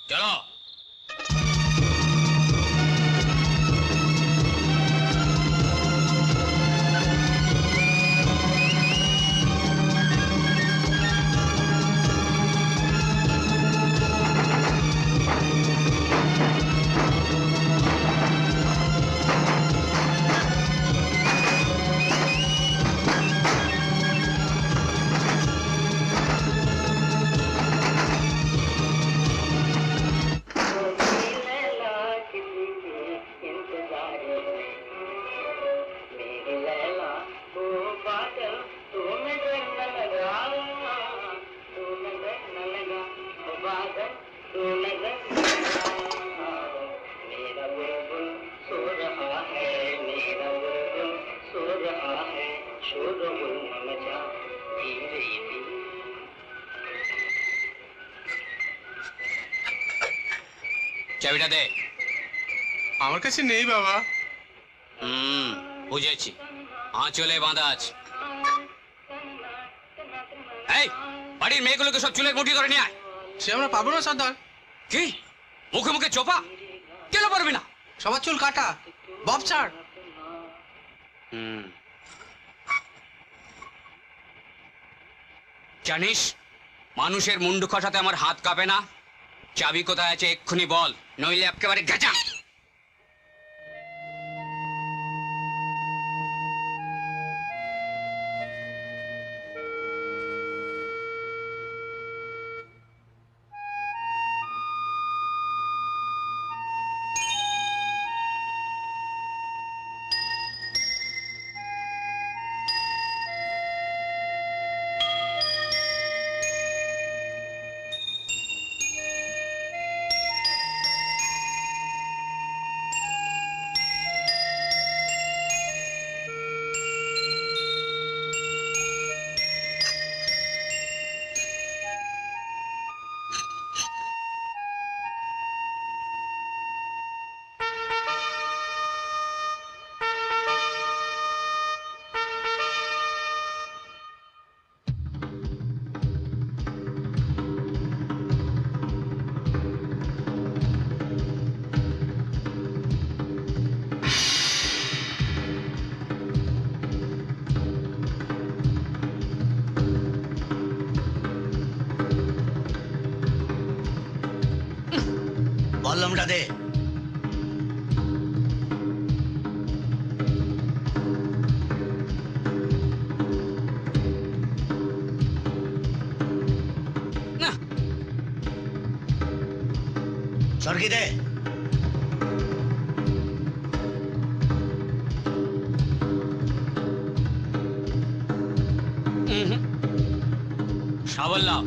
चलो। চাবিটা দে। আমার কাছে নেই বাবা। বুঝেছি, আঁচলে বাঁধা আছে। এই বাড়ির মেয়েগুলোকে সব চুলের মুঠি করে নিয়ে আয়। সে আমরা পাবো না সর্দার। কি মুখে মুখে চোপা? কেন পারবি না? সবার চুল কাটা, বব ছাড়। জানিস মানুষের মুন্ডু খসাতে আমার হাত কাঁপে না। চাবি কোথায় আছে এক্ষুনি বল, নইলে একেবারে গেঁচা। কলমটা দে। সরকি দে। শাবল লাও।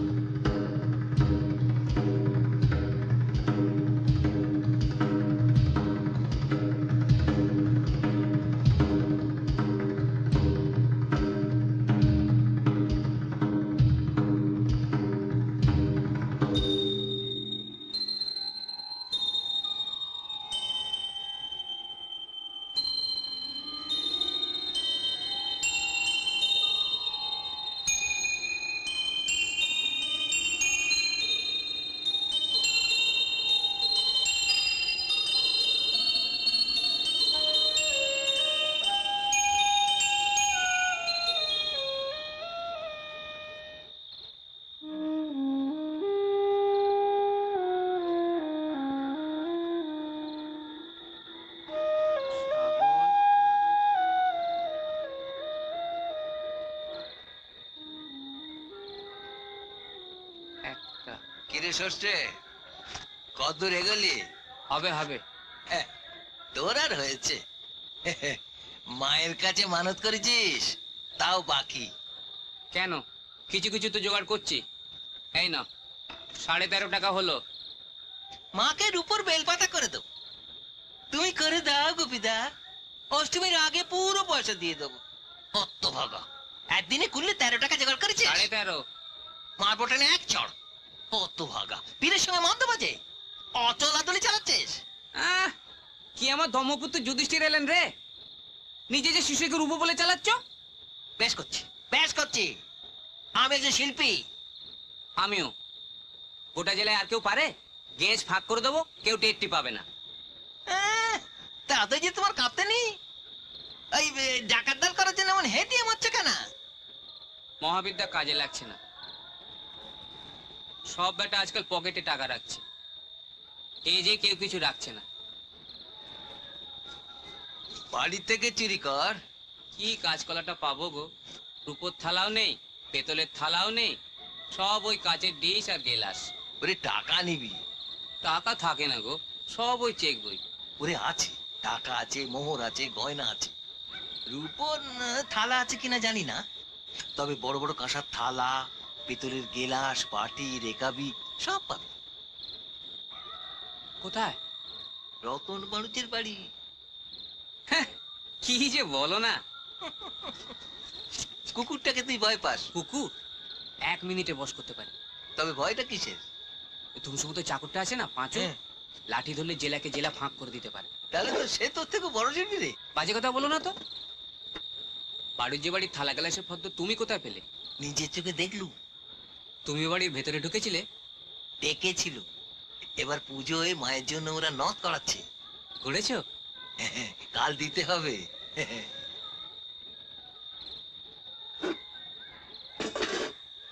একটা কিরে ষষ্ঠে, কতদূর এগোলি? হবে হবে। তোর আর হয়েছে। মায়ের কাছে মানত করেছিস, তাও বাকি। কেন, কিছু কিছু তো জোগাড় করছি। এই না, 13.5 টাকা হলো। মাকে রূপোর বেলপাতা করে দেবো। তুমি করে দাও গোপীদা, অষ্টমীর আগে পুরো পয়সা দিয়ে দেবো। কত ভাগা, একদিনে করলে 13 টাকা জোগাড় করেছিস? 13.5। মার বটানে এক চড়। কত ভাগা, পীরের সঙ্গে মন্দ বাজে, অচল আদলি চালাচ্ছিস। কি আমার ধর্মপুত্র যুধিষ্ঠির এলেন রে? নিজে যে শিশুকে রূপ বলে চালাচ্ছ। বেশ করছি, বেশ করছি। আমি একজন শিল্পী। আমিও। গোটা জেলায় আর কেউ পারে? গেঁজ ফাঁক করে দেবো, কেউ টেরটি পাবে না। তাতে যে তোমার কাঁপতে নেই। ওই ডাকাত দল করার জন্য এমন হেঁটিয়ে মরছে কেন? মহাবিদ্যা কাজে লাগছে না। সব বেটা আজকাল পকেটে টাকা রাখছে, এই যে কেউ কিছু রাখছে না। বাড়ি থেকে চুরি কর। কি কাজকলাটা পাবো গো? রূপোর থালাও নেই, পেতলের থালাও নেই, সব ওই কাচের ডিশ আর গেলাস। ওরে টাকা নিবি? টাকা থাকে না গো, সব ওই চেক বই। ওরে আছে, টাকা আছে, মোহর আছে, গয়না আছে। রূপোর থালা আছে কিনা জানি না, তবে বড় বড় কাঁসার থালা, পেতলের গেলাস, বাটি, রেকাবি সব পাবে। কোথায়? রতন বাড়ুচের বাড়ি। হ্যাঁ, কি যে বলো না। কুকুরটাকে তুই ভয় পাস? কুকুর 1 মিনিটে বশ করতে পারে। তবে ভয়টা কিসের? তুমি সমস্ত চাকরটা আছে না, পাঁচু, হ্যাঁ। লাঠি ধরলে জেলাকে জেলা ফাঁক করে দিতে পারে। তাহলে তো সে তোর থেকে বড় শিল্পী রে। বাজে কথা বলো না তো। বাড়ির যে বাড়ির থালা গ্লাসের ফদ্দ তুমি কোথায় পেলে? নিজের চোখে দেখলু। তুমি বাড়ির ভেতরে ঢুকেছিলে? ডেকেছিল। এবার পুজোয় মায়ের জন্য ওরা নথ করাচ্ছে। ঘুরেছো? কাল দিতে হবে।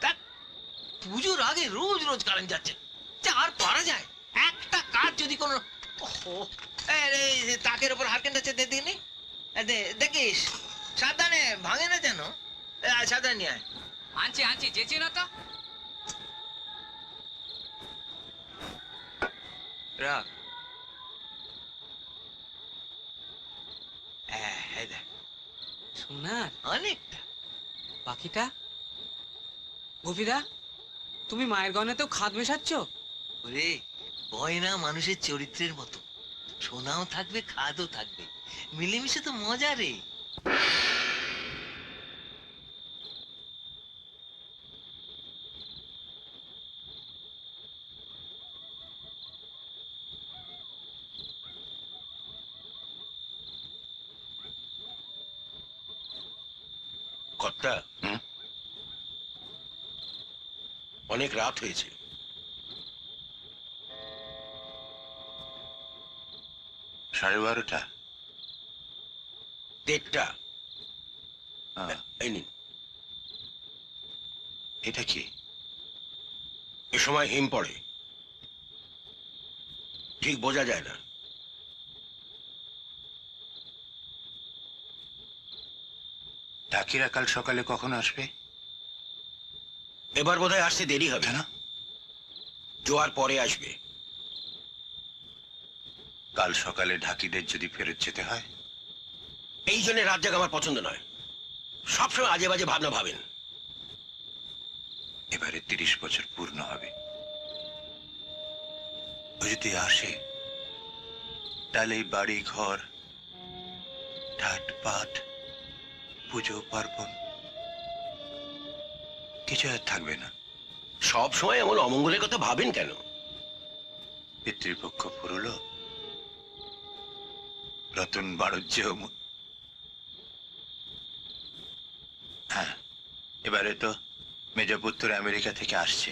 ধ্যাৎ, পুজোর আগে রোজ রোজ কারেন্ট যাচ্ছে, যা আর পারা যায়? একটা কাজ যদি কোনো তাকের উপর হারকেন আছে, দেখিনি? দেখিস, সাবধানে ভাঙে না যেন। সাবধানে নিয়ে আয়। আনছি আনছি, যেচে না তো। রাখ। হ্যাঁ, দেখ, সোনার অনেকটা। বাকিটা? গোপীদা, তুমি মায়ের গয়নাতেও খাদ মেশাচ্ছ? ওরে, গয়না মানুষের চরিত্রের মতো, সোনাও থাকবে, খাদও থাকবে, মিলেমিশে তো মজা রে। কর্তা, অনেক রাত হয়েছে। 12:30। 1:30। হ্যাঁ, এই নিন। এটা কি? এ সময় হিম পড়ে, ঠিক বোঝা যায় না। ডাকিরা কাল সকালে কখন আসবে? এবার বোধহয় আসতে দেরি হবে কেন? না, জোয়ার পরে আসবে। কাল সকালে ঢাকিদের যদি ফেরত যেতে হয়? এই জন্য রাত জাগা আমার পছন্দ নয়। সবসময় আজে বাজে ভাবনা ভাবেন। এবারে 30 বছর পূর্ণ হবে। ও যদি আসে তাহলে এই বাড়ি ঘর, ঠাট পাট, পুজো পার্বণ কিছু আর থাকবে না। সব সময় এমন অমঙ্গলের কথা ভাবেন কেন? পিতৃপক্ষ পুরলো, রতন বাণিজ্য। হ্যাঁ, এবারে তো মেজপুত্র আমেরিকা থেকে আসছে।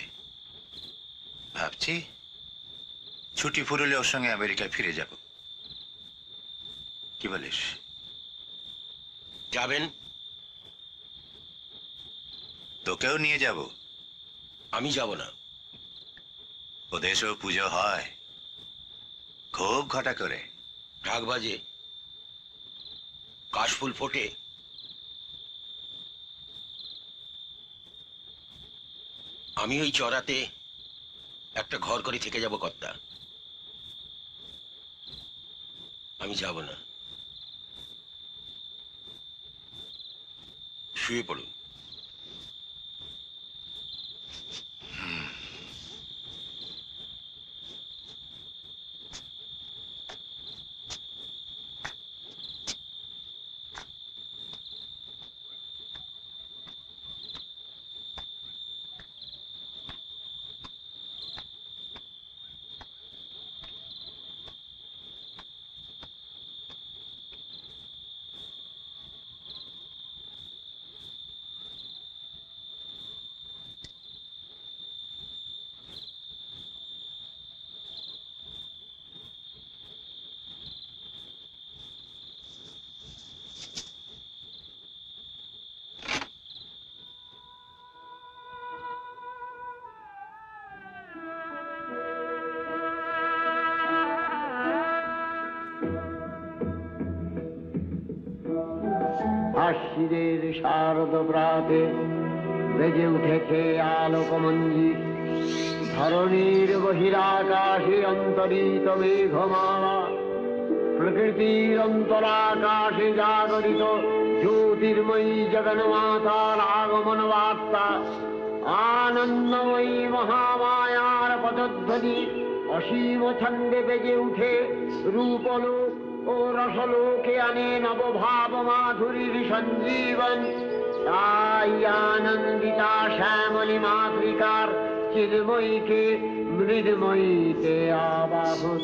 ভাবছি ছুটি ফুরলে ওর সঙ্গে আমেরিকায় ফিরে যাব। কি বলিস? যাবেন? তোকেও নিয়ে যাব। আমি যাব না। ওদেশেও পুজো হয় খুব ঘটা করে। ঢাক বাজে, কাশফুল ফোটে। আমি ওই চড়াতে একটা ঘর করে থেকে যাব কর্তা। আমি যাব না। শুয়ে পড়ুন। আশ্বিনের শারদ প্রাতে বেজে উঠেছে আলোকমঞ্জির। ধরণীর বহিরাকাশে অন্তরিত মেঘমালা, প্রকৃতির অন্তরাকাশে জাগরিত জ্যোতির্ময়ী জগন্মাতার আগমন বার্তা। আনন্দময়ী মহামায়ার পদধ্বনি অসীম ছন্দে বেজে উঠে রূপলোক ও রসলোকে আনে নবভাব মাধুরীর সঞ্জীবন। তাই আনন্দিতা শ্যামলী মাতৃকার চিন্ময়ীকে মৃন্ময়ীতে আবাহন।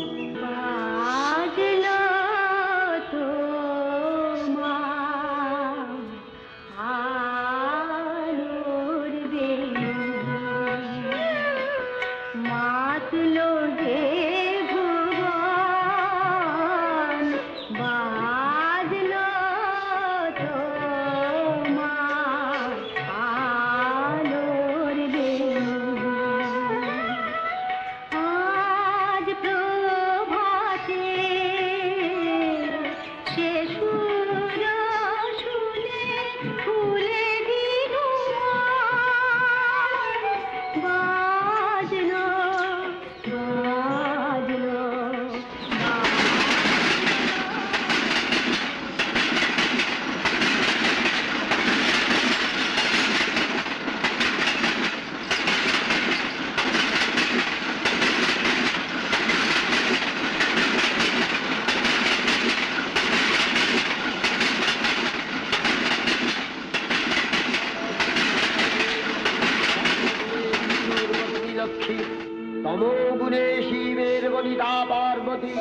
তমোগুণে শিবের বনিতা পার্বতী,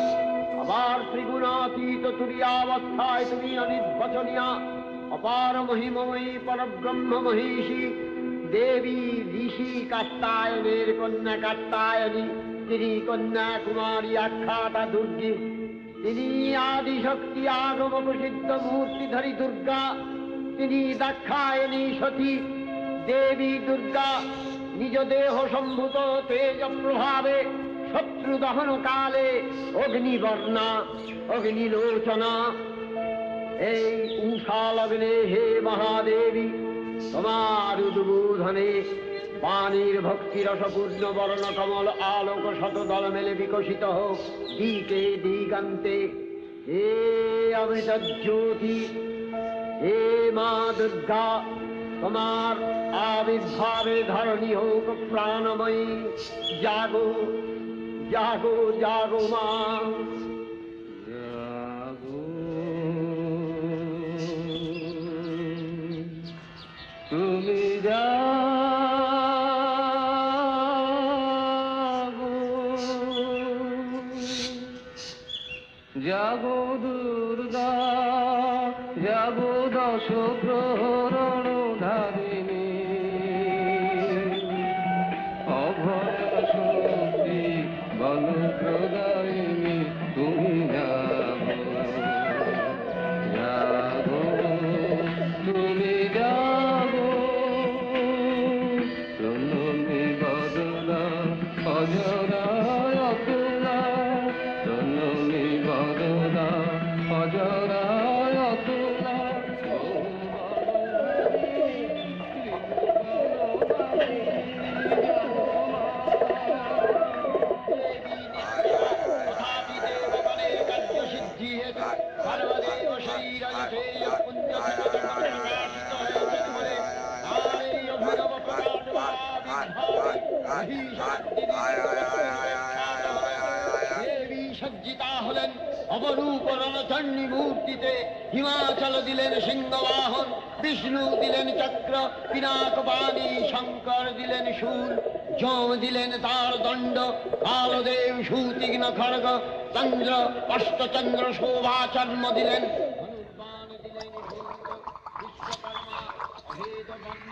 আবার ত্রিগুণাতীত তুরীয়াবস্থায় তুমি অনির্বচনীয়া অপার মহিমময়ী পরব্রহ্ম মহিষী দেবী ঋষি কাত্যায়নের কন্যা কাত্যায়নী। তিনি কন্যা কুমারী আখ্যাতা দুর্গী। তিনি আদিশক্তি আগম প্রসিদ্ধ মূর্তিধারী দুর্গা। তিনি দাক্ষায়নী সতী। দেবী দুর্গা নিজ দেহ সম্ভূত তেজ প্রভাবে শত্রু দহন কালে অগ্নিবর্ণা অগ্নিলোচনা। এই উষা লগ্নে হে মহাদেবী, তোমার উদ্বোধনে বাণীর ভক্তি রসপূর্ণ বর্ণ কমল আলোক শতদল মেলে বিকশিত হোক দিকে দিগান্তে। হে অমৃত জ্যোতি, হে মা দুর্গা, তোমার আবির্ভাবে ধরণী হোক প্রাণময়ী। জাগো জাগো জাগো মা, জাগো। তুমি জাগো, জাগো দুর্গা, জাগো দশ প্রহরণ ধারিণী, অভয় শক্তি বল প্রদায়িনী। তুমি জাগো জাগো, তুমি জাগো। প্রণমী বদনা অজরায় অতুলা, প্রণমী বদনা অজরায় অতুলা। দেবী সজ্জিতা হলেন অবরূপ রণচণ্ডী মূর্তিতে। হিমাচল দিলেন সিংহবাহন, বিষ্ণু দিলেন চক্র পিনাক বাণী, শঙ্কর দিলেন শূল, যম দিলেন তার দণ্ড, কালদেব সুতীক্ষ্ণ খড়গ, চন্দ্র অষ্টচন্দ্র শোভাচর্ম দিলেন, ধনুর্বাণ দিলেন ভৈরব, বিশ্বকর্মা ভেদ ব্রহ্ম,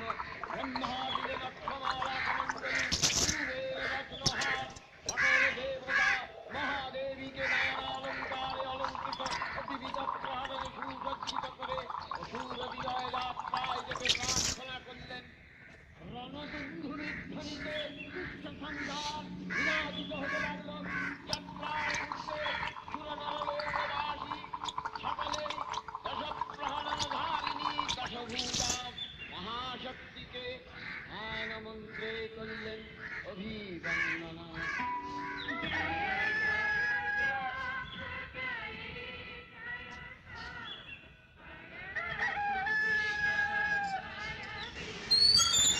ব্রহ্মা দিলেন অক্ষমালা কমণ্ডলী, পূর্বের রত্নহার, সকল দেবতা মহাদেবীকে নানা অলঙ্কারে অলঙ্কৃত বিবিধ প্রহরণে সুসজ্জিত করে অসুর বিজয় যাত্রায় যেতে প্রার্থনা করলেন। রণদুন্ধুরির ধ্বনিতে উচ্চ সংঘাত বিরাজিত হতে লাগল। যাত্রার মধ্যে সুরনরলোকবাসী সকলেই দশপ্রহরণধারিণী দশভূজা মহাশক্তিকে ধ্যান মন্ত্রে করলেন অভিবন্দনা।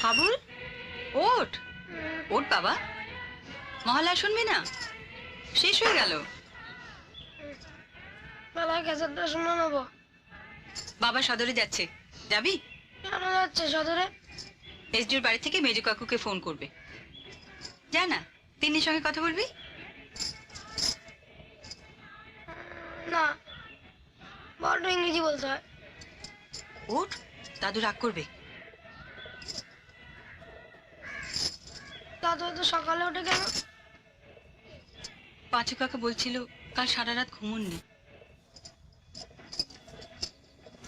হাবুল, ওঠ ওঠ বাবা, মহল্লা শুনবি না? শেষ হয়ে গেল। বাবা ক্যাসেটটা শুনে নেবো। বাবা সদরে যাচ্ছে, যাবি? কেন যাচ্ছে সদরে? এসডিওর বাড়ি থেকে মেজু কাকুকে ফোন করবে, যা না, তিন্নির সঙ্গে কথা বলবি। না, বড্ড ইংরেজি বলতে হয়। ওঠ, দাদু রাগ করবে। দাদু এত সকালে ওঠে কেন? পাঁচু কাকা বলছিল কাল সারা রাত ঘুমোননি।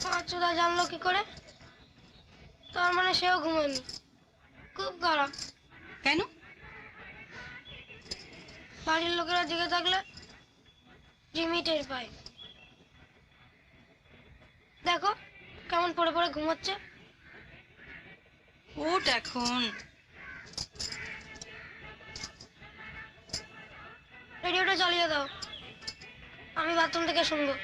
পাঁচুদা জানলো কি করে? তার মানে সেও ঘুমোয়নি। খুব খারাপ। কেন? বাড়ির লোকেরা জেগে থাকলে জিমি টের পায়। দেখো কেমন পড়ে পড়ে ঘুমাচ্ছে। ওঠ এখন। রেডিওটা চালিয়ে দাও, আমি বাথরুম থেকে শুনবো।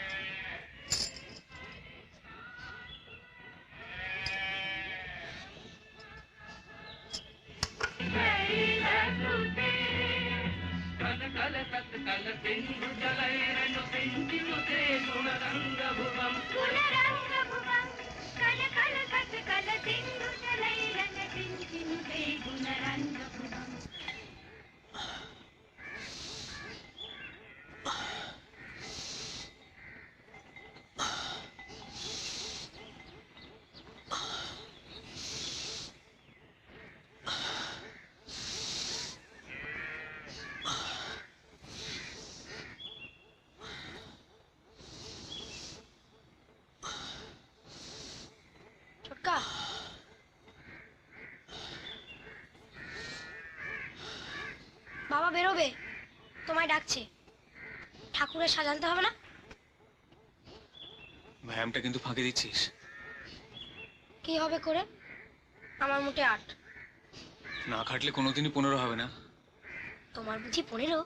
বাবা বেরোবে, তোমায় ডাকছে। ঠাকুরের সাজানতে হবে না? ম্যামটা কিন্তু ফাঁকি দিচ্ছিস। কি হবে করে? আমার মোটে 8। না খাটলে কোনোদিনই 15 হবে না। তোমার বুঝি 15?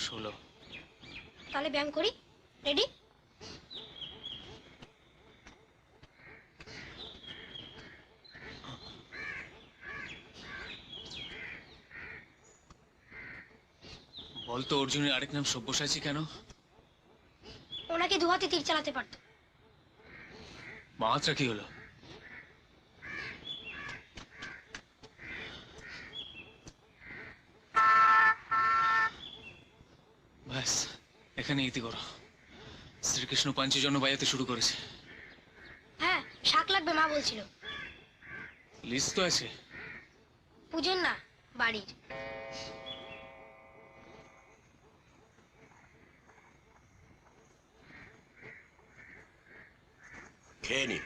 16। তাহলে ব্যায়াম করি। রেডি? বলতো অর্জুনের আরেক নাম সব্যসাচী কেন? ওনাকে দু হাতে তীর চালাতে পারতো। মাত্রা কি হলো? ব্যাস, এখানে ইতি করো। শ্রীকৃষ্ণ পাঞ্চের জন্য বাজাতে শুরু করেছে। হ্যাঁ, শাক লাগবে মা বলছিল। লিস্ট তো আছে। পুজোর না, বাড়ির। খেয়ে নিন।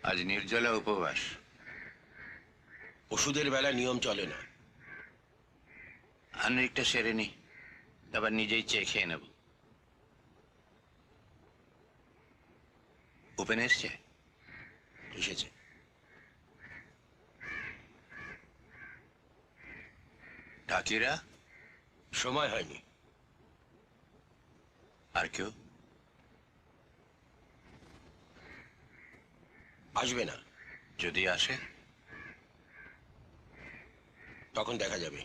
আজ নির্জলা উপবাস। ওষুধের বেলা নিয়ম চলে না। আনরিকটা সেরে নি, আবার নিজেই চেয়ে খেয়ে নেব। ওপেন এসছে? এসেছে। ডাকিরা? সময় হয়নি। আর কেউ আসবে না। যদি আসে তখন দেখা যাবে।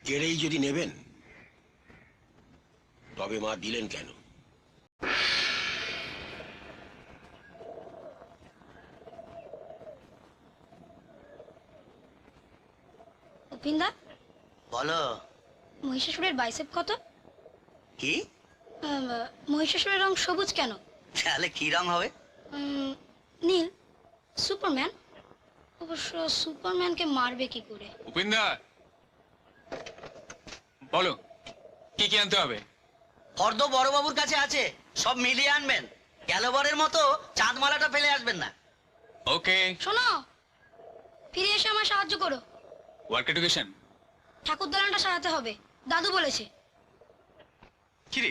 কেড়েই যদি নেবেন তবে মা দিলেন কেন? উপিন্দা, বলো। মহিষাসুরের বাইসেপ কত? কি? মহিষাসুরের রং সবুজ কেন? তাহলে কি রং হবে? নীল। সুপারম্যান? অবশ্য সুপারম্যানকে মারবে কি করে? উপেন্দা, বলো কি কি আনতে হবে? ফর্দ বড়বাবুর কাছে আছে, সব মিলিয়ে আনবেন। গেলবারের মতো চাঁদমালাটা ফেলে আসবেন না। ওকে। শোনো, ফিরে এসে আমার সাহায্য করো। Work education. ঠাকুর দালানটা সারাতে হবে, দাদু বলেছে। কিরে,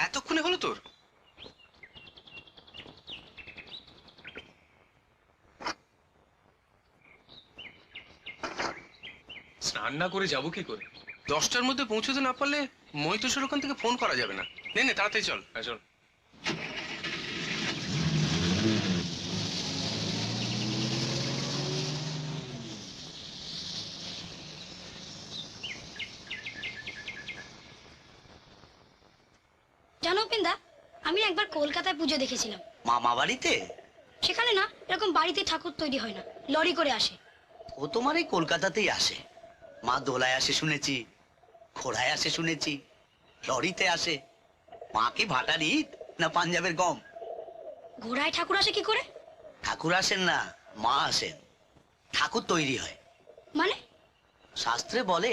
এতক্ষণে হলো তোর? স্নান না করে যাবো কি করে? 10টার মধ্যে পৌঁছতে না পারলে মহিতোষের ওখান থেকে ফোন করা যাবে না। নে নে, তাড়াতাড়ি চল। হ্যাঁ, চল। জানো উপিন্দা, আমি একবার কলকাতায় পুজো দেখেছিলাম। মামা বাড়িতে? সেখানে না এরকম বাড়িতে ঠাকুর তৈরি হয় না, লরি করে আসে। ও তোমার এই কলকাতাতেই আসে। মা দোলায় আসে শুনেছি, ঘোড়ায় আসে শুনেছি, লরিতে আসে। মা কি ভাটার ইট না পাঞ্জাবের গম? ঘোড়ায় ঠাকুর আসে কি করে? ঠাকুর আসেন না, মা আসেন। ঠাকুর তৈরি হয়। মানে? শাস্ত্রে বলে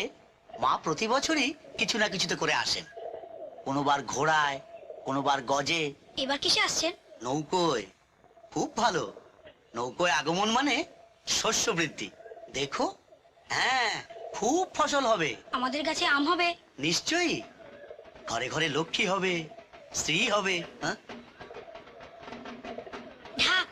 মা প্রতি বছরই কিছু না কিছুতে করে আসেন। কোনোবার ঘোড়ায়, কোনোবার গজে। এবার কিসে আসছেন? নৌকোয়। খুব ভালো। নৌকোয় আগমন মানে শস্য বৃদ্ধি। দেখো, হ্যাঁ, খুব ফসল হবে। আমাদের কাছে আম হবে? নিশ্চয়ই। ঘরে ঘরে লক্ষ্মী হবে, স্ত্রী হবে। হ্যাঁ, ঢাক।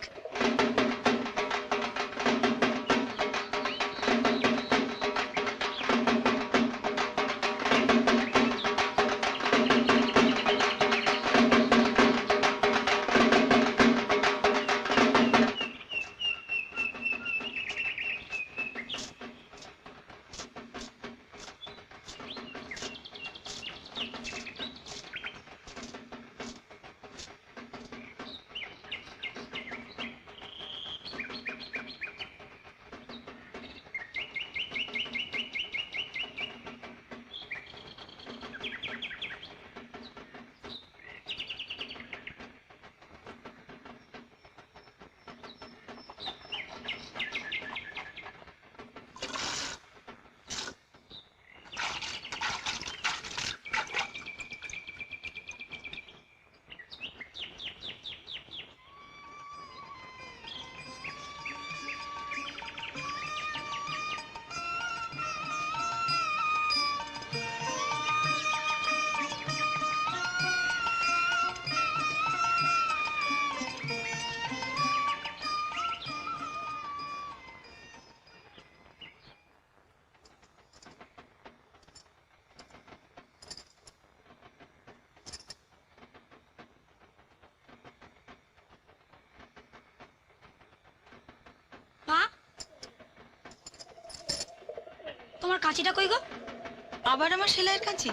কাঁচিটা কই গো? আবার আমার সেলাইয়ের কাছে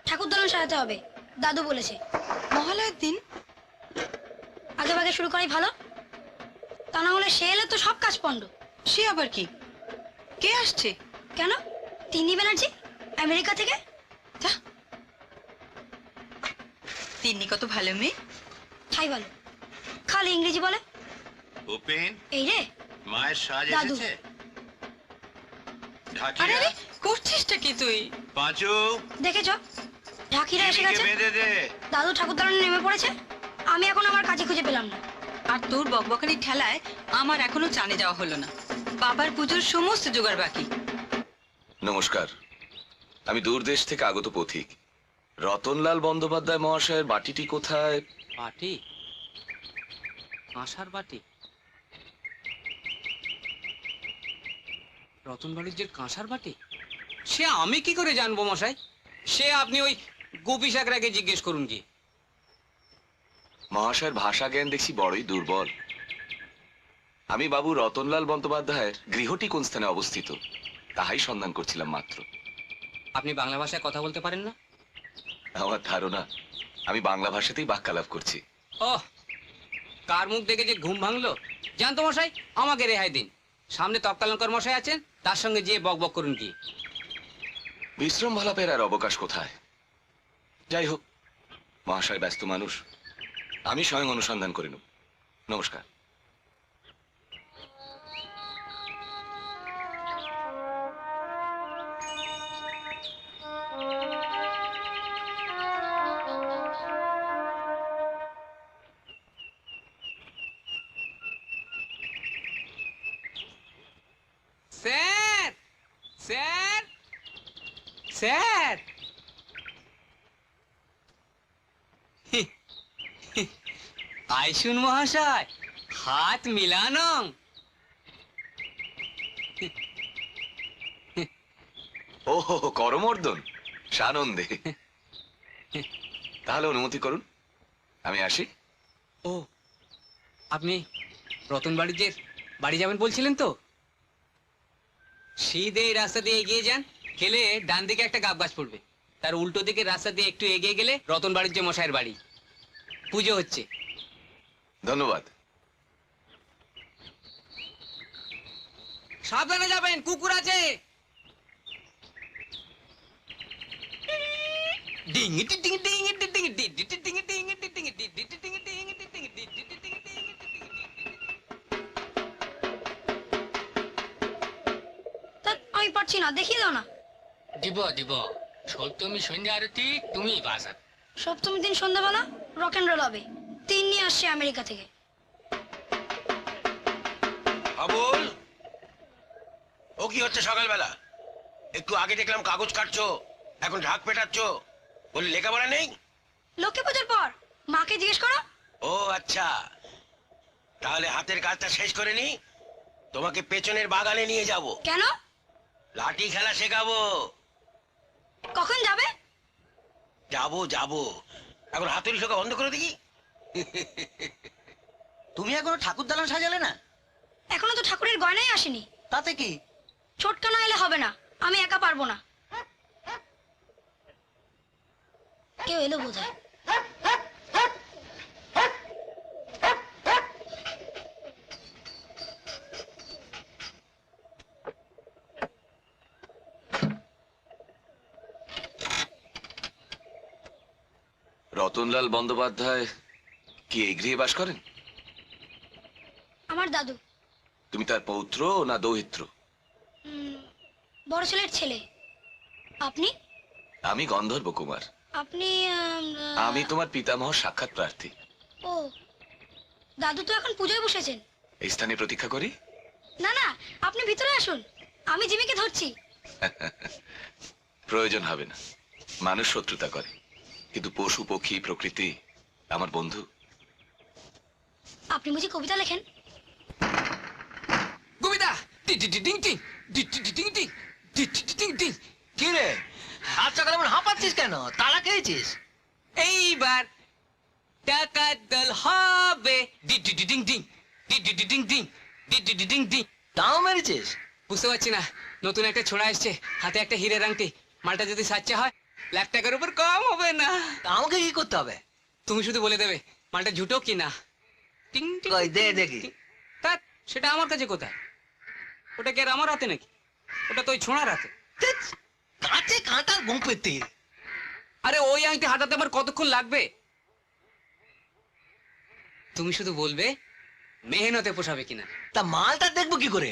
ঠাকুরদালান সাজাতে হবে, দাদু বলেছে। মহালয়ের দিন আগে ভাগে শুরু করাই ভালো, তা না হলে সে এলে তো সব কাজ পণ্ড। সে আবার কি? কে আসছে? কেন? তিন্নি ব্যানার্জি আমেরিকা থেকে। যা, তিন্নি কত ভালো মেয়ে। ঠাই ভালো, খালি ইংরেজি বলে। উপেন, এই রে মায়ের সাজ দাদু। এসেছে। আরে ঢাকিরা, আরে করছিসটা কি তুই? পাঁচু, দেখেছ ঢাকিরা এসে টিভিকে গেছে। বেঁধে দে। দাদু ঠাকুরদালানে নেমে পড়েছে। আমি এখন আমার কাজে খুঁজে পেলাম না। আর তোর বকবকানির ঠেলায় আমার এখনো চানে যাওয়া হলো না। বাবার পুজোর সমস্ত জোগাড় বাকি। নমস্কার, আমি দূরদেশ থেকে আগত পথিক। রতনলাল বন্দ্যোপাধ্যায় মহাশয়ের বাটিটি কোথায়? বাটি? কাঁসার বাটি? রতন বাণিজ্যের কাঁসার বাটি? সে আমি কি করে জানবো মশাই? সে আপনি ওই গোপী সাকরাকে জিজ্ঞেস করুন কি। মহাশয়ের ভাষা জ্ঞান দেখছি বড়ই দুর্বল। আমি বাবু রতনলাল বন্দ্যোপাধ্যায়ের গৃহটি কোন স্থানে অবস্থিত তাহাই সন্ধান করছিলাম মাত্র। আপনি বাংলা ভাষায় কথা বলতে পারেন না? আমার ধারণা আমি বাংলা ভাষাতেই বাক্যালাপ করছি। ওহ, কার মুখ দেখে যে ঘুম ভাঙলো। জানতো মশাই, আমাকে রেহাই দিন। সামনে তক্কালঙ্কর মশাই আছেন, তার সঙ্গে যেয়ে বক বক করুন কি। বিশ্রাম ভালাপের আর অবকাশ কোথায়? যাই হোক, মহাশয় ব্যস্ত মানুষ, আমি স্বয়ং অনুসন্ধান করে নেব। নমস্কার। Sir, sir, sir. আইসুন মহাশয়, হাত মিলানো। ও করমর্দন, সানন্দে। তাহলে অনুমতি করুন, আমি আসি। ও, আপনি রতন বাড়ির বাড়ি যাবেন বলছিলেন তো? সিধে এই রাস্তা দিয়ে এগিয়ে যান, গেলে ডান দিকে একটা গাব গাছ পড়বে। তার উল্টো দিকে রাস্তা দিয়ে একটু এগিয়ে গেলে রতন বাড়ির মশাইয়ের বাড়ি। পুজো হচ্ছে। ধন্যবাদ। সাবধানে যাবেন, কুকুর আছে। ডিঙি ডিঙি ডিঙি ডিঙি ডিঙি ডিঙি ডিঙি ডিঙি ডিঙি ডিঙি ডিঙি ডিঙি ডিঙি ডিঙি। তা আমি পারছি না, দেখিয়ে দাও না। দিব দিব, সপ্তমী সন্ধ্যা আরতি তুমি বাসা। সপ্তমীর দিন সন্ধ্যাবেলা রক অ্যান্ড রোল হবে। তিন্নি আসছে আমেরিকা থেকে। আবুল, ও কি হচ্ছে সকালবেলা? একটু আগে দেখলাম কাগজ কাটছো, এখন ঢাক পেটাচ্ছো। বলি লেখাপড়া নেই? লক্ষ্মী পুজোর পর মাকে জিজ্ঞেস করো। ও আচ্ছা, তাহলে হাতের কাজটা শেষ করে নি, তোমাকে পেছনের বাগানে নিয়ে যাব। কেন? লাঠি খেলা শেখাবো। কখন যাবে? যাবো যাবো, এখন হাতুড়ি শেখা বন্ধ করে দেখি। তুমি এখনো ঠাকুর দালান সাজালে না? এখনো তো ঠাকুরের গয়নাই আসেনি। তাতে কি? ছোটকা না এলে হবে না, আমি একা পারবো না। কেউ এলো বোধহয়। রতনলাল বন্দ্যোপাধ্যায় কি এই গৃহে বাস করেন? আমার দাদু। তুমি তার পৌত্র না দৌহিত্র? বড় ছেলের ছেলে। আপনি? আমি গন্ধর্ব কুমার। আপনি আমি তোমার পিতামহ সাক্ষাৎ প্রার্থী। ও, দাদু তো এখন পুজোয় বসেছেন। এই স্থানে প্রতীক্ষা করি? না না, আপনি ভিতরে আসুন, আমি জিমিকে ধরছি। প্রয়োজন হবে না, মানুষ শত্রুতা করে, কিন্তু পশু পক্ষী প্রকৃতি আমার বন্ধু। আপনি বুঝি কবিতা লেখেন? কবিতা? ডিং ডিং ডিং ডিং ডিং ডিং। কি রে, হাত সকালে এমন হাঁপাচ্ছিস কেন? তালা খেয়েছিস? এইবার টাকা দল হবে। ডিং ডিং ডিং ডিং ডিং ডিং ডিং ডিং ডিং ডিং। তাও মেরেছিস? বুঝতে পারছি না, নতুন একটা ছোড়া এসছে, হাতে একটা হীরের আংটি। মালটা যদি সাচ্চা হয়, $1,00,000 উপর কম হবে না। তা আমাকে কি করতে হবে? তুমি শুধু বলে দেবে মালটা ঝুটো কি না। টিং টিং কই দে টিং দেখি। টিং। তা সেটা আমার কাছে কোথায়? ওটা কি আর আমার হাতে নাকি? ওটা তো ওই ছোঁড়ার হাতে। ধ্যাৎ, কাঁচে কাঁটার গোঁপের তীর। আরে ওই আংটি হাতাতে আমার কতক্ষণ লাগবে? তুমি শুধু বলবে মেহনতে পোষাবে কিনা। তা মালটা দেখবো কি করে?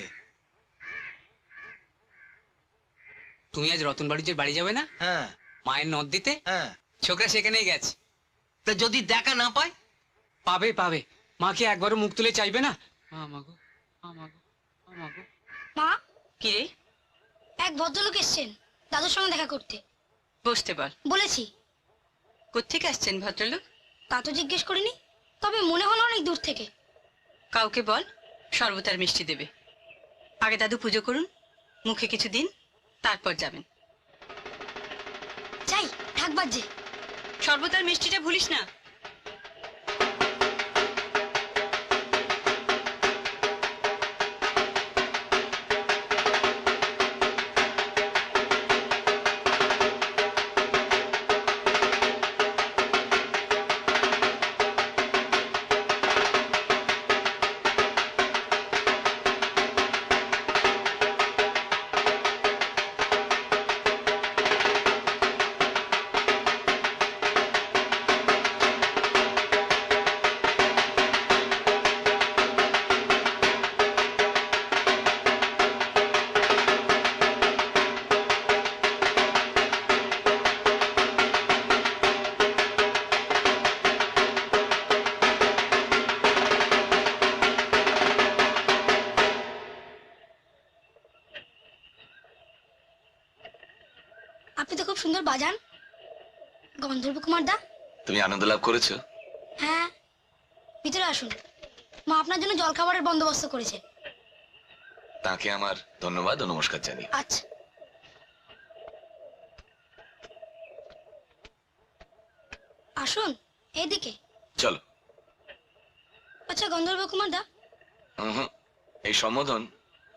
তুমি আজ রতন বাড়ির বাড়ি যাবে না, হ্যাঁ মায়ের নদ দিতে? হ্যাঁ। ছোকরা সেখানেই গেছে। তা যদি দেখা না পায়? পাবে পাবে। মাকে একবারও মুখ তুলে চাইবে না? মা গো, মা গো, মা গো। মা, কি রে? এক ভদ্রলোক এসছেন দাদুর সঙ্গে দেখা করতে। বসতে বল। বলেছি। কোত্থেকে আসছেন ভদ্রলোক? তা তো জিজ্ঞেস করিনি, তবে মনে হলো অনেক দূর থেকে। কাউকে বল, শরবত আর মিষ্টি দেবে। আগে দাদু পুজো করুন, মুখে কিছু দিন, তারপর যাবেন। যাই, থাকবার যে। শরবত আর মিষ্টিটা ভুলিস না। আপনি তো খুব সুন্দর বাজান, গন্ধর্ব কুমার দা। তুমি আনন্দ লাভ করেছো? হ্যাঁ, ভিতরে আসুন। মা আপনার জন্য জলখাবারের বন্দোবস্ত করেছে। তাকে আমার ধন্যবাদ ও নমস্কার জানি। আচ্ছা। আসুন এইদিকে। চলো। আচ্ছা গন্ধর্ব কুমার দা। উহুম, এই সম্বোধন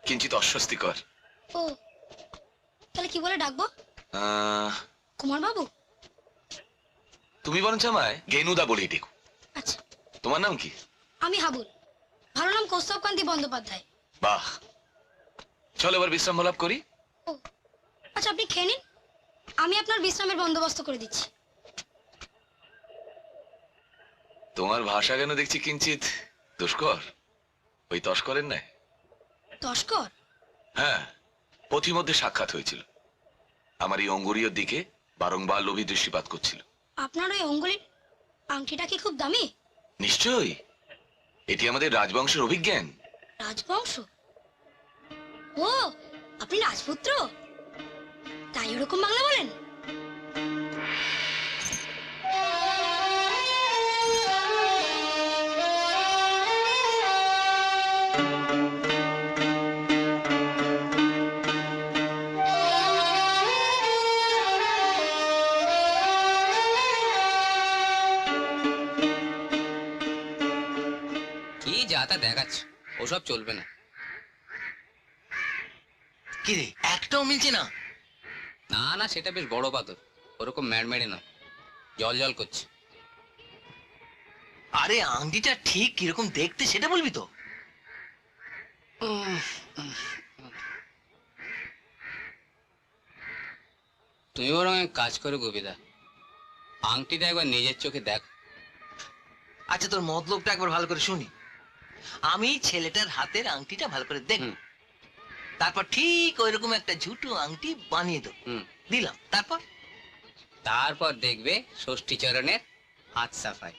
কিঞ্চিত অস্বস্তিকর। ও, তাহলে কি বলে ডাকবো? কুমার বাবু। তুমি বরঞ্চ আমায় গেনুদা বলেই ডেকো। আচ্ছা। তোমার নাম কি? আমি হাবুল। ভালো নাম কৌস্তবকান্তি বন্দ্যোপাধ্যায়। বাহ, চলো এবার বিশ্রাম লাভ করি। ও আচ্ছা, আপনি খেয়ে নিন, আমি আপনার বিশ্রামের বন্দোবস্ত করে দিচ্ছি। তোমার ভাষা কেন দেখছি কিঞ্চিত দুষ্কর, ওই তস্করের নাই? তস্কর? হ্যাঁ, পথিমধ্যে সাক্ষাৎ হয়েছিল। আমার এই অঙ্গুরীয় দিকে বারংবার লোভী দৃষ্টিপাত করছিল। আপনার ওই অঙ্গুলির আংটিটা কি খুব দামি? নিশ্চয়ই, এটি আমাদের রাজবংশের অভিজ্ঞান। রাজবংশ? ও, আপনি রাজপুত্র, তাই ওরকম বাংলা বলেন? কি যা তা দেখাচ্ছ, ওসব চলবে না। কি রে, একটাও মিলছে না? না না, সেটা বেশ বড় পাথর, ওরকম ম্যাড়মেড়ে নয়, জল জল করছে। আরে আংটিটা ঠিক কিরকম দেখতে সেটা বলবি তো? তুমি বরং এক কাজ করো গোবিদা, আংটিটা একবার নিজের চোখে দেখ। আচ্ছা, তোর মতলবটা একবার ভালো করে শুনি। আমি ছেলেটার হাতের আংটিটা ভালো করে দেখব, হুম। তারপর ঠিক ওইরকম একটা ঝুটো আংটি বানিয়ে দেবো। হুম। দিলাম, তারপর? তারপর দেখবে ষষ্ঠী চরণের হাত সাফাই।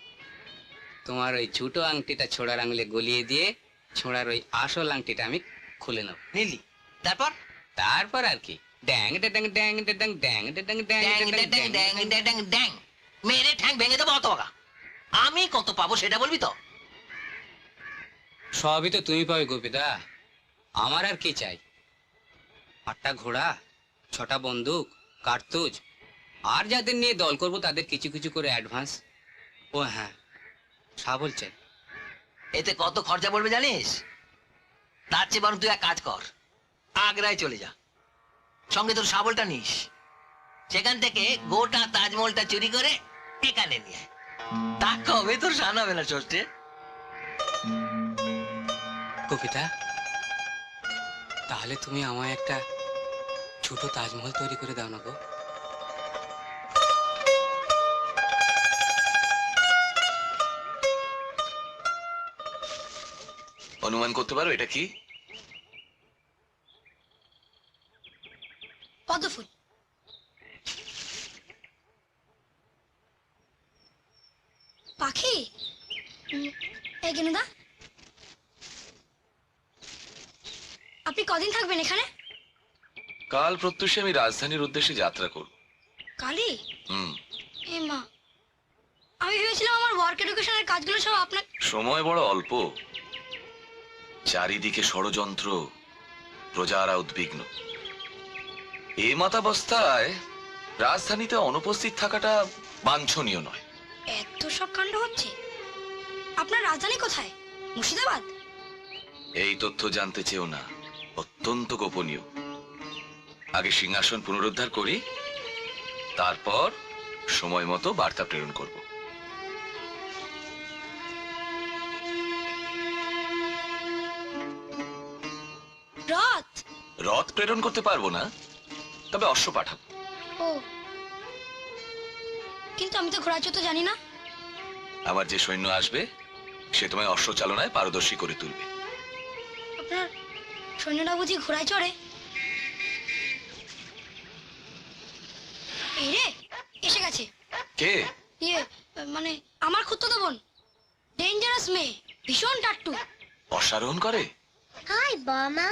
তোমার ওই ঝুটো আংটিটা ছোড়ার আঙুলে গলিয়ে দিয়ে ছোড়ার ওই আসল আংটিটা আমি খুলে নেব। নিলি, তারপর? তারপর আর কি, ড্যাং ড্যাং ড্যাং ড্যাং ড্যাং ড্যাং ড্যাং ড্যাং ড্যাং ড্যাং ড্যাং ড্যাং ড্যাং ড্যাং, মেরে ঠ্যাং ভেঙে দেবো অত টাকা। আমি কত পাবো সেটা বলবি তো? সবই তো তুমি পাবে গোপীদা, আমার আর কি চাই? 8টা ঘোড়া, 6টা বন্দুক, কার্তুজ, আর যাদের নিয়ে দল করব তাদের কিছু কিছু করে অ্যাডভান্স। ও হ্যাঁ, শাবল চাই। এতে কত খরচা পড়বে জানিস? তার চেয়ে বরং তুই এক কাজ কর, আগ্রায় চলে যা, সঙ্গে তোর শাবলটা নিস, সেখান থেকে গোটা তাজমহলটা চুরি করে এখানে নিয়ে আয়। তা কবে তোর সানা বেলা ষষ্ঠে? কবিতা, তাহলে তুমি আমায় একটা ছোট তাজমহল তৈরি করে দাও না গো। অনুমান করতে পারো এটা কি? পদ্মফুল। পাখি। এই গেনুদা, আপনি কদিন থাকবেন এখানে? কাল প্রত্যুষে আমি রাজধানীর উদ্দেশ্যে যাত্রা করব। কালি? হুম। এ মা, আমি ভেবেছিলাম আমার ওয়ার্ক এডুকেশনের কাজগুলো সব আপনার। সময় বড় অল্প, চারিদিকে ষড়যন্ত্র, প্রজারা উদ্বিগ্ন। এই মাতাবস্থায় রাজধানীতে অনুপস্থিত থাকাটা বাঞ্ছনীয় নয়। এত সব কাণ্ড হচ্ছে। আপনার রাজধানী কোথায়? মুর্শিদাবাদ? এই তথ্য জানতে চেও না, অত্যন্ত গোপনীয়। আগে সিংহাসন পুনরুদ্ধার করি, তারপর সময় মতো বার্তা প্রেরণ করব। রথ? রথ প্রেরণ করতে পারবো না, তবে অশ্ব পাঠাবো। ও, কিন্তু আমি তো ঘোড়াচড় তো জানি না। আমার যে সৈন্য আসবে সে তোমায় অশ্ব চালনায় পারদর্শী করে তুলবে। আপনার সৈন্যরা বুঝি ঘোড়ায় চড়ে? এই রে, এসে গেছে। কে? ইয়ে, মানে আমার খুঁড়তো বোন। ডেঞ্জারাস মেয়ে, ভীষণ টাট্টু। অশ্বারোহণ করে? হাই বামা।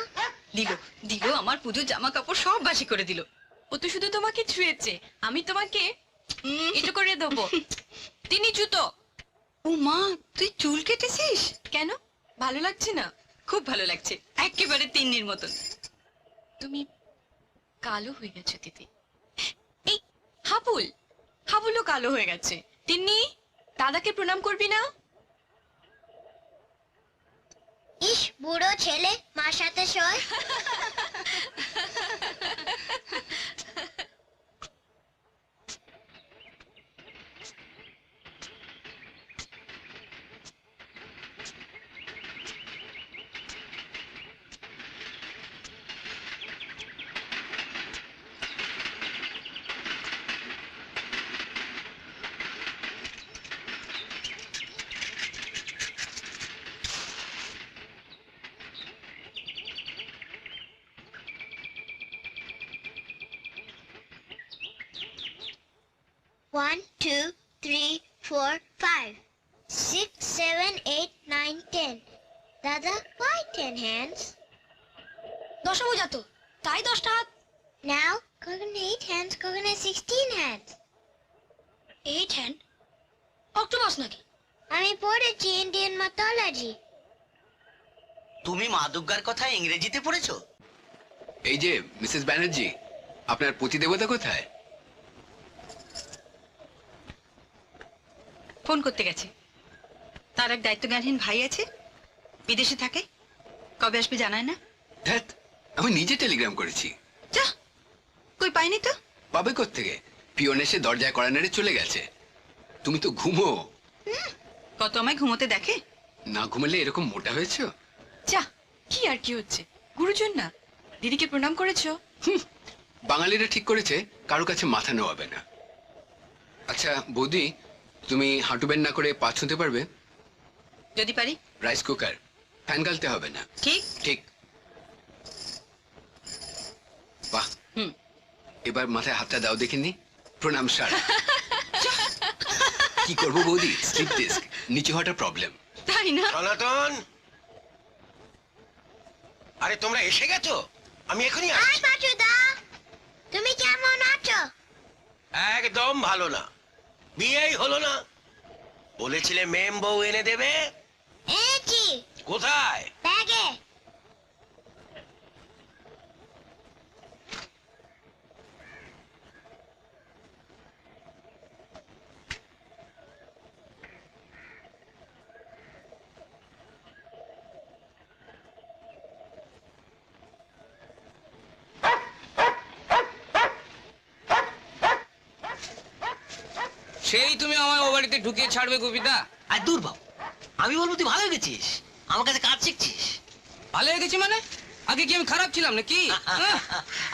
দিল দিল আমার পুজোর জামা কাপড় সব বাসি করে দিল। ও তো শুধু তোমাকে ছুঁয়েছে, আমি তোমাকে এটা করে দেবো। তিনি জুতো। ও মা, তুই চুল কেটেছিস? কেন, ভালো লাগছে না? খুব ভালো লাগছে, একেবারে তিন্নির মতন। তুমি কালো হয়ে গেছো দিদি। এই হাবুল, হাবুলও কালো হয়ে গেছে। তিন্নি, দাদাকে প্রণাম করবি না? ইস, বুড়ো ছেলে মার সাথে শোয়। One, two, three, four, five, 6, 7, 8, 9, 10. Dada, why 10 hands? দশভুজা তো, তাই 10টা হাত। Now, Kogan 8 hands, Kogan has 16 hands. 8 hand? Octopus নাকি? আমি পড়েছি ইন্ডিয়ান mythology. তুমি মা দুর্গার কথা ইংরেজিতে পড়েছো? এই যে মিসেস ব্যানার্জি, আপনার প্রতিদেবতা কোথায়? ফোন করতে গেছে। তার এক দায়িত্বজ্ঞানহীন ভাই আছে, বিদেশে থাকে। কবে আসবে জানায় না। ধ্যাত, আমি নিজে টেলিগ্রাম করেছি। যা, কই পাইনি তো। পাবে কোত্থেকে? পিয়ন এসে দরজায় কড়া নেড়ে চলে গেছে। তুমি তো ঘুমো। কত আমায় ঘুমোতে দেখে। না ঘুমালে এরকম মোটা হয়েছো? যা, কি আর কি হচ্ছে? গুরুজন না, দিদিকে প্রণাম করেছো? বাঙালিরা ঠিক করেছে কারো কাছে মাথা নোয়াবে না। আচ্ছা বৌদি, তুমি হাঁটু বেন না করে পা ছুঁতে পারবে? যদি পারি। রাইস কুকার, ফ্যান গালতে হবে না। ঠিক ঠিক। বাহ, হুম। এবার মাথায় হাতটা দাও দেখিনি। প্রণাম স্যার। কি করবো বৌদি, স্লিপ ডিস্ক নিচে হওয়াটা প্রবলেম। তাই না? সনাতন, আরে তোমরা এসে গেছো? আমি এখনই আসছি। পাচুদা, তুমি কেমন আছো? একদম ভালো না, বিয়েই হলো না। বলেছিলে মেম বউ এনে দেবে, এনেছি। কোথায়? ব্যাগে। সেই তুমি আমায় ও বাড়িতে ঢুকিয়ে ছাড়বে গোপীদা? আর দূর বাবু, আমি বলবো তুই ভালো হয়ে গেছিস, আমার কাছে কাজ শিখছিস। ভালো হয়ে গেছি মানে? আগে কি আমি খারাপ ছিলাম নাকি?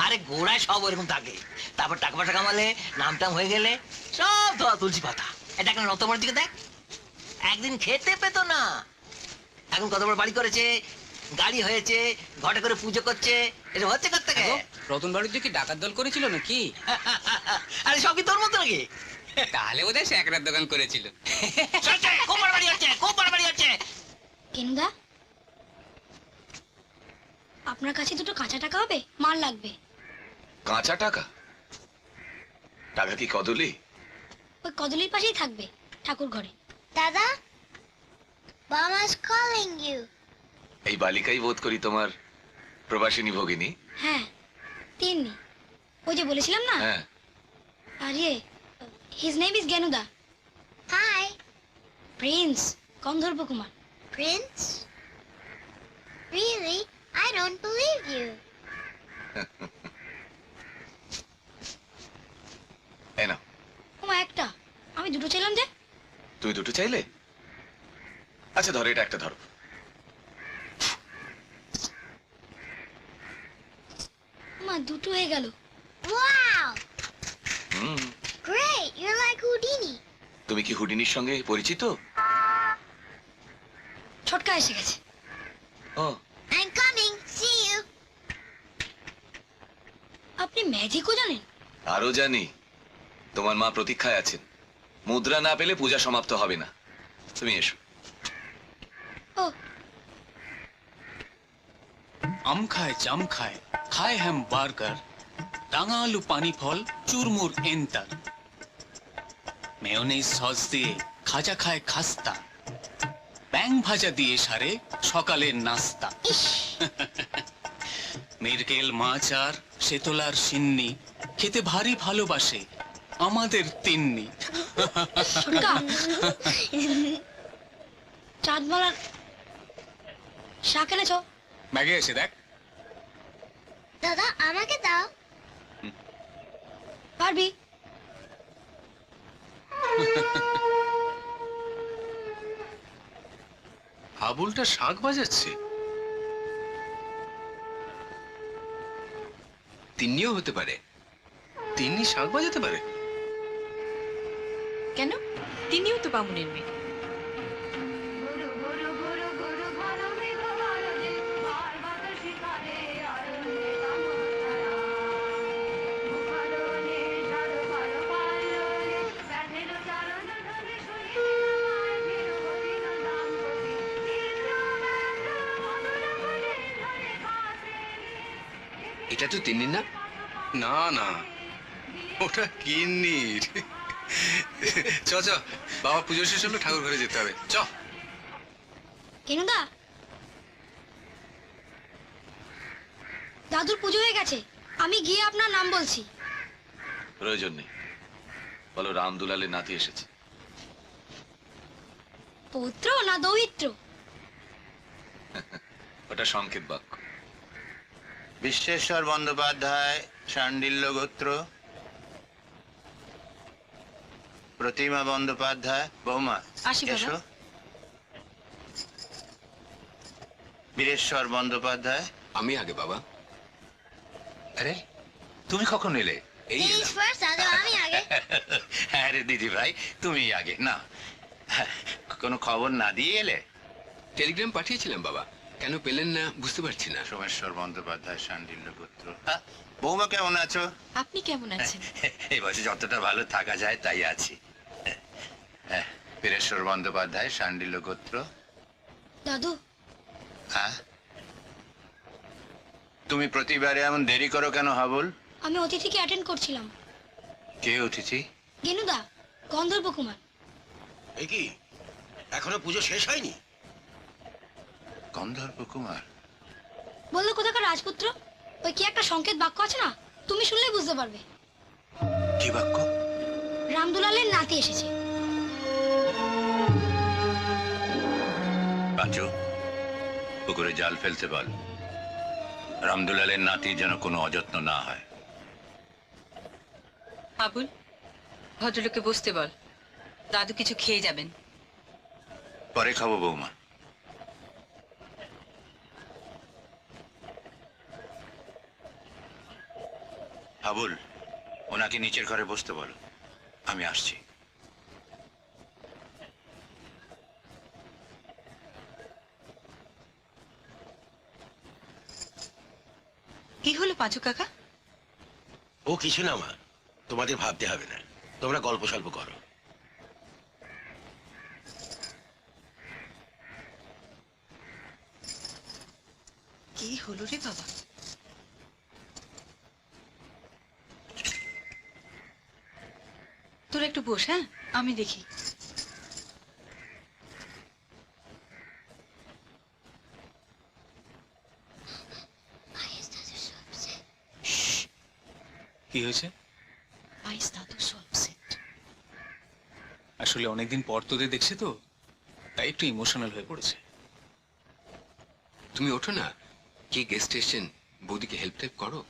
আরে গোড়ায় সব ওরকম থাকে, তারপর টাকা পয়সা কামালে, নাম টাম হয়ে গেলে সব ধোয়া তুলসী পাতা। এটা এখন রতমার দিকে দেখ, একদিন খেতে পেতো না, এখন কত বড় বাড়ি করেছে, গাড়ি হয়েছে, ঘটে করে পুজো করছে। এটা হচ্ছে কর থেকে। রতন বাড়িতে কি ডাকাত দল করেছিল নাকি? আরে সব কি তোর মতো নাকি? তাহলে বোধহয় স্যাকরার দোকান করেছিল। চলছে, খুব বড় বাড়ি হচ্ছে, খুব বড় বাড়ি হচ্ছে। কেনুদা, আপনার কাছে দুটো কাঁচা টাকা হবে? মার লাগবে। কাঁচা টাকা? টাকা কি কদলি? ওই কদলির পাশেই থাকবে, ঠাকুর ঘরে। দাদা, মামা's calling you. এই বালিকাই বোধ করি তোমার প্রবাসিনী ভগিনী। হ্যাঁ, তিন্নি। ওই যে বলেছিলাম না। হ্যাঁ। আরে, his name is Genuda. Hi. Prince Gandharba Kumar. Prince? Really? I don't believe you. এই নাও। ওমা, একটা। আমি দুটো চাইলাম যে। তুই দুটো চাইলে? আচ্ছা ধরো, এটা একটা ধরো। ওমা, দুটো হয়ে গেল। Wow! Hmm. Great, you're like Houdini. তুমি কি হুডিনির সঙ্গে পরিচিত? ছটকা এসে গেছে। ও, I'm coming. See you. আপনি ম্যাজিকও জানেন? আরো জানি। তোমার মা প্রতীক্ষায় আছেন, মুদ্রা না পেলে পূজা সমাপ্ত হবে না। তুমি এসো। ও, আম খায়, জাম খায়, খায় হ্যাম বার্গার, রাঙা আলু পানি ফল, চুরমুর এন্টার, মেয়োনিজ সস দিয়ে খাজা খায় খাস্তা, ব্যাং ভাজা দিয়ে সারে সকালের নাস্তা, মিরকেল মাছ আর সেতলার সিন্নি খেতে ভারী ভালোবাসে আমাদের তিন্নি। ছটকা। চাঁদমালার শাক এনেছ? ব্যাগে এসে দেখ। দাদা, আমাকে দাও। পারবি? হাবুলটা শাঁখ বাজাচ্ছে। তিন্নিও হতে পারে। তিন্নি শাঁখ বাজাতে পারে? কেন? তিনিও তো বামুনের মেয়ে। এটা তো তিন্নি না? না না, ওটা কিন্নির। চ চ, বাবা পুজো শেষ হলো, ঠাকুর ঘরে যেতে হবে। চ। কেনুদা, দাদুর পুজো হয়ে গেছে, আমি গিয়ে আপনার নাম বলছি। প্রয়োজন নেই, বলো রামদুলালের নাতি এসেছে। পৌত্র না দৌহিত্র? ওটা সংকেত বাক্য। বিশ্বেশ্বর বন্দ্যোপাধ্যায়, শাণ্ডিল্য গোত্র। প্রতিমা বন্দ্যোপাধ্যায়, বৌমা আসি বাবা। এসো। বীরেশ্বর বন্দ্যোপাধ্যায়। আমি আগে বাবা। আরে তুমি কখন এলে? এই এলাম। ফার্স্ট, দাদা আমি আগে। হ্যাঁ রে দিদি ভাই, তুমি আগে না। কোনো খবর না দিয়ে এলে? টেলিগ্রাম পাঠিয়েছিলাম বাবা, কেন পেলেন না বুঝতে পারছি না। সোমেশ্বর বন্দ্যোপাধ্যায়, শাণ্ডিল্য গোত্র। বৌমা কেমন আছো? আপনি কেমন আছেন? এই বছর যতটা ভালো থাকা যায় তাই আছি। বীরেশ্বর বন্দ্যোপাধ্যায়, শাণ্ডিল্য গোত্র। দাদু, হ্যাঁ, তুমি প্রতিবারে এমন দেরি করো কেন হাবুল? আমি অতিথিকে অ্যাটেন্ড করছিলাম। কে অতিথি? গেনুদা, গন্ধর্ব কুমার। এই কি এখনো পুজো শেষ হয়নি? গন্ধর্ব কুমার? বললো কোথাকার রাজপুত্র। ওই কি একটা সংকেত বাক্য আছে না, তুমি শুনলেই বুঝতে পারবে। কি বাক্য? রামদুলালের নাতি এসেছে। পাঁচু, পুকুরে জাল ফেলতে বল, রামদুলালের নাতি যেন কোনো অযত্ন না হয়। আবুল, ভদ্রলোককে বসতে বল। দাদু কিছু খেয়ে যাবেন। পরে খাবো বৌমা। হাবুল, ওনাকে নিচের ঘরে বসতে বলো, আমি আসছি। কি হলো পাঁচু কাকা? ও কিছু না মা, তোমাদের ভাবতে হবে না, তোমরা গল্প সল্প করো। কি হলো রে বাবা? তোরা একটু বস, হ্যাঁ, আমি দেখি। কি হয়েছে? পায়েস দাদু সো আপসেট। আসলে অনেকদিন পর তোদের দেখছে তো, তাই একটু ইমোশনাল হয়ে পড়েছে। তুমি ওঠো না, কে গেস্ট এসেছেন, বৌদিকে হেল্প টেল্প করো।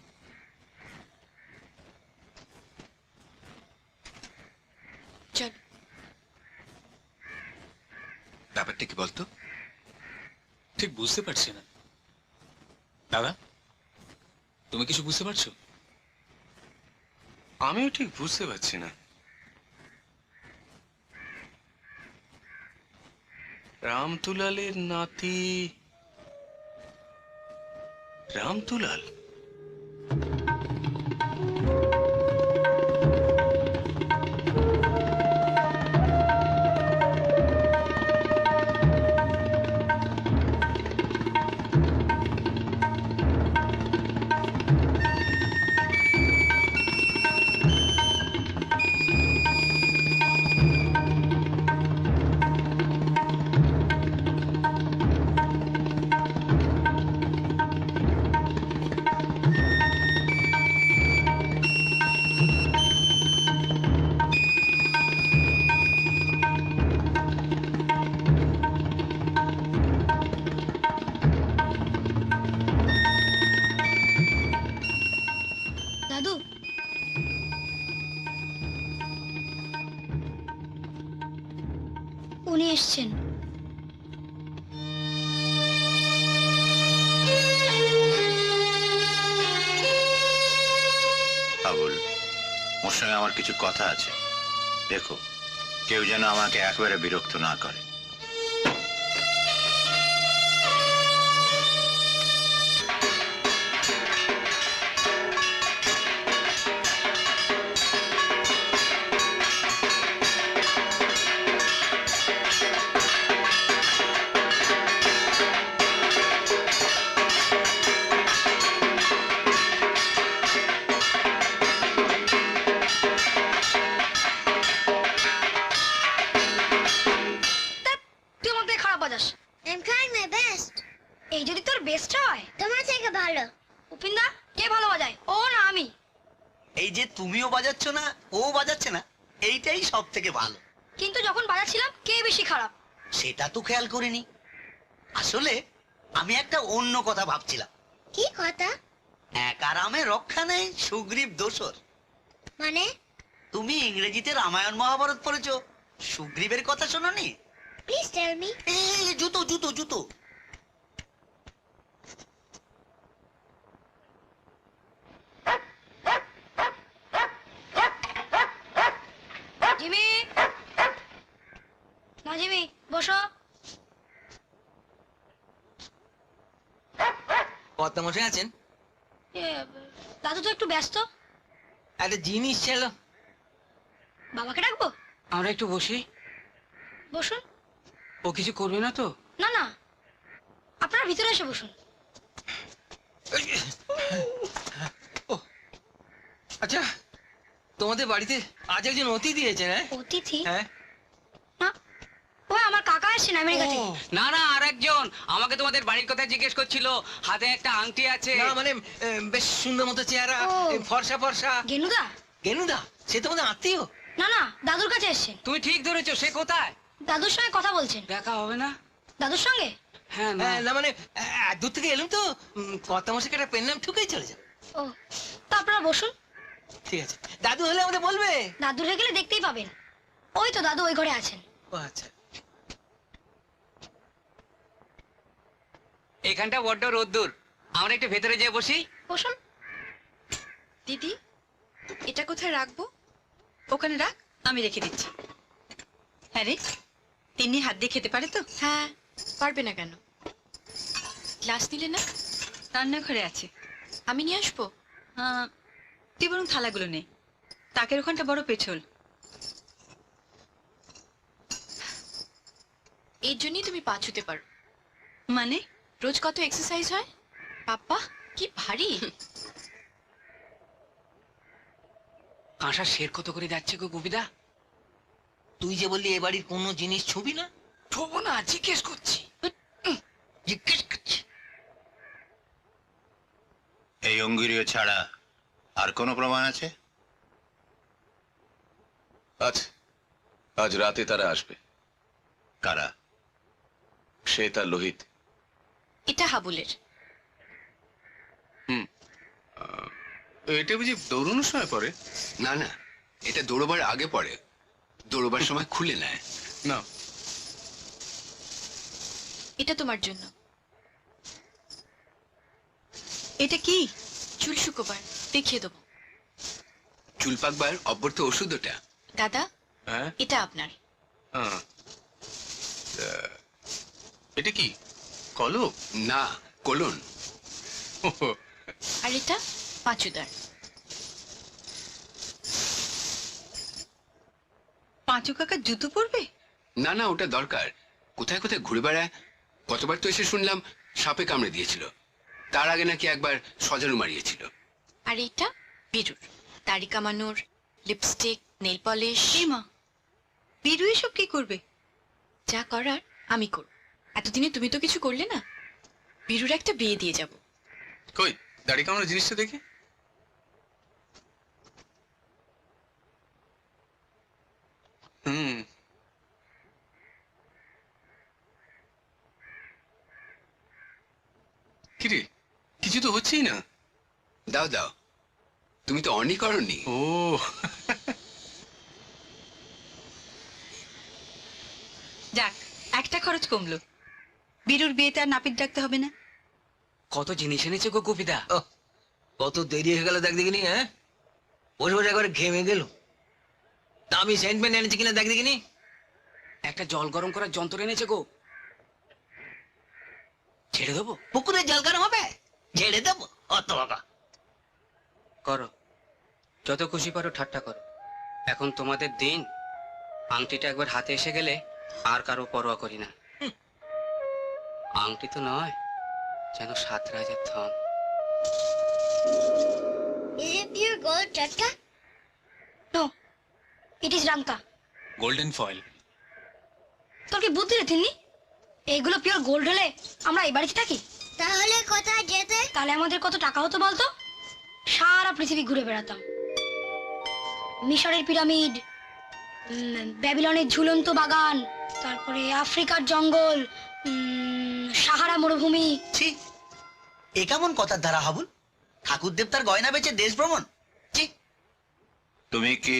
চল। ব্যাপারটা কি বলতো? ঠিক বুঝতে পারছি না। দাদা, তুমি কিছু বুঝতে পারছো? আমিও ঠিক বুঝতে পারছি না। রামদুলালের নাতি রামদুলাল? দাদু, উনি এসছেন। হাবুল, ওর সঙ্গে আমার কিছু কথা আছে। দেখো, কেউ যেন আমাকে একেবারে বিরক্ত না করে। তুই আমাকে খারাপ বাজাস। I'm trying my best. এই যদি তোর বেস্ট হয়, তোমার থেকে ভালো। উপিন্দা, কে ভালো বাজায়, ও না আমি? এই যে তুমিও বাজাচ্ছ না, ও বাজাচ্ছে না, এইটাই সব থেকে ভালো। কিন্তু যখন বাজাচ্ছিলাম, কে বেশি খারাপ? সেটা তো খেয়াল করিনি। আসলে আমি একটা অন্য কথা ভাবছিলাম। কি কথা? এক আরামে রক্ষা নেই, সুগ্রীব দোসর। মানে? তুমি ইংরেজিতে রামায়ণ মহাভারত পড়েছো, সুগ্রীবের কথা শোনোনি? Please tell me. এই জুতো জুতো জুতো। জিমি, না জিমি, বসো। কর্তামশাই আছেন? দাদু তো একটু ব্যস্ত। একটা জিনিস ছিল। বাবাকে ডাকবো? আমরা একটু বসি। বসুন। ও কিছু করবে না তো? না না, আপনারা ভিতরে এসে বসুন। আচ্ছা, তোমাদের বাড়িতে আজ একজন অতিথি এসেছেন? অতিথি? হ্যাঁ। না, ওই আমার কাকা এসেছেন আমেরিকা থেকে। না না, আর একজন আমাকে তোমাদের বাড়ির কথা জিজ্ঞেস করছিল। হাতে একটা আংটি আছে। না মানে বেশ সুন্দর মতো চেহারা, ও। ফর্সা ফর্সা। গেনুদা? গেনুদা? সে তোমাদের আত্মীয়? না না, দাদুর কাছে এসেছেন। তুমি ঠিক ধরেছো, সে কোথায়? দাদুর সঙ্গে কথা বলছেন। দেখা হবে না? দাদুর সঙ্গে? হ্যাঁ না। না মানে দূর থেকে এলাম তো, কর্তামশাইকে একটা পেন নাম ঠুকেই চলে যাবে। ও, তা আপনারা বসুন। ঠিক আছে, দাদু হলে আমাদের বলবে। দাদু হয়ে গেলে দেখতেই পাবেন। ওই তো দাদু ওই ঘরে আছেন। ও আচ্ছা। এখানটা বড্ড রোদ্দুর, আমরা একটু ভেতরে যেয়ে বসি। বসুন। দিদি এটা কোথায় রাখবো? ওখানে রাখ, আমি রেখে দিচ্ছি। হ্যাঁ রে, তিন্নি হাত দিয়ে খেতে পারে তো? হ্যাঁ, পারবে না কেন? গ্লাস নিলে না? রান্নাঘরে আছে। আমি নিয়ে আসবো। তুই বরং থালাগুলো নে, তাকের ওখানটা বড় পেছল। এর জন্যই তুমি পা ছুতে পারো। মানে? রোজ কত এক্সারসাইজ হয়। বাবা কি ভারী। কাঁসার শের কত করে যাচ্ছে গো গুপিদা? তুই যে বললি এ বাড়ির কোনো জিনিস ছুবি না। ছোবো না, জিজ্ঞেস করছি। জিজ্ঞেস করছি। এই অঙ্গুরীয় ছাড়া আর কোনো প্রমাণ আছে? আচ্ছা, আজ রাতে তারা আসবে। কারা? সে তার লোহিত। এটা হাবুলের। এটা বুঝি দৌড়ানোর সময় পরে? না না, এটা দৌড়বার আগে পড়ে, দৌড়বার সময় খুলে নেয়। না, এটা তোমার জন্য। এটা কি? চুল শুকোবার, দেখিয়ে দেবো। চুল পাকবার অব্যর্থ ওষুধ ওটা। দাদা হ্যাঁ এটা আপনার। হ্যাঁ। এটা কি কলম? না, কোলন। আর এটা পাঁচুদার। পাঁচু কাকার জুতো পরবে? না না, ওটা দরকার। কোথায় কোথায় ঘুরে বেড়ায়। কতবার তো এসে শুনলাম সাপে কামড়ে দিয়েছিল, তার আগে নাকি একবার সজারু মারিয়েছিল। আর এটা বিরুর, দাড়ি কামানোর, লিপস্টিক, নেল পলিশ। মা, বিরু এসব কি করবে? যা করার আমি করব। এতদিনে তুমি তো কিছু করলে না। বিরুর একটা বিয়ে দিয়ে যাব। কই দাড়ি কামানোর জিনিসটা দেখি। কিরে, কিছু তো হচ্ছেই না। দাও দাও, তুমি তো অনই করনি। ও যাক, একটা খরচ কমলো। বিরুর বিয়েতে আর নাপিত ডাকতে হবে না। কত জিনিস এনেছে গো গুপিদা। কত দেরি হয়ে গেল দেখ দেখিনি। হ্যাঁ, বসে বসে একবারে ঘেমে গেল। দামি সেন্ট পেন এনেছি কিনা দেখ দেখিনি। একটা জল গরম করার যন্ত্র এনেছে গো। ছেড়ে দেবো? পুকুরে জল গরম হবে? ছেড়ে দেবো? অত বাবা। করো, যত খুশি পারো ঠাট্টা করো। এখন তোমাদের দিন। আংটিটা একবার হাতে এসে গেলে আর কারো পরোয়া করি না। আংটি তো নয়, যেন 7 রাজার থন। Is it pure gold, Chatka? No, it is Ramka. Golden foil. তোর কি বুদ্ধি রে তিন্নি? এইগুলো পিওর গোল্ড হলে আমরা এই বাড়িতে থাকি। তাহলে কোথায় যেতে? তাহলে আমাদের কত টাকা হতো বলতো? সারা পৃথিবী ঘুরে বেড়াতাম। মিশরের পিরামিড, ব্যাবিলনের ঝুলন্ত বাগান, তারপরে আফ্রিকার জঙ্গল, সাহারা মরুভূমি। ছি, এ কেমন কথার ধারা হাবুল? ঠাকুর দেবতার গয়না বেচে দেশ ভ্রমণ? ছি। তুমি কি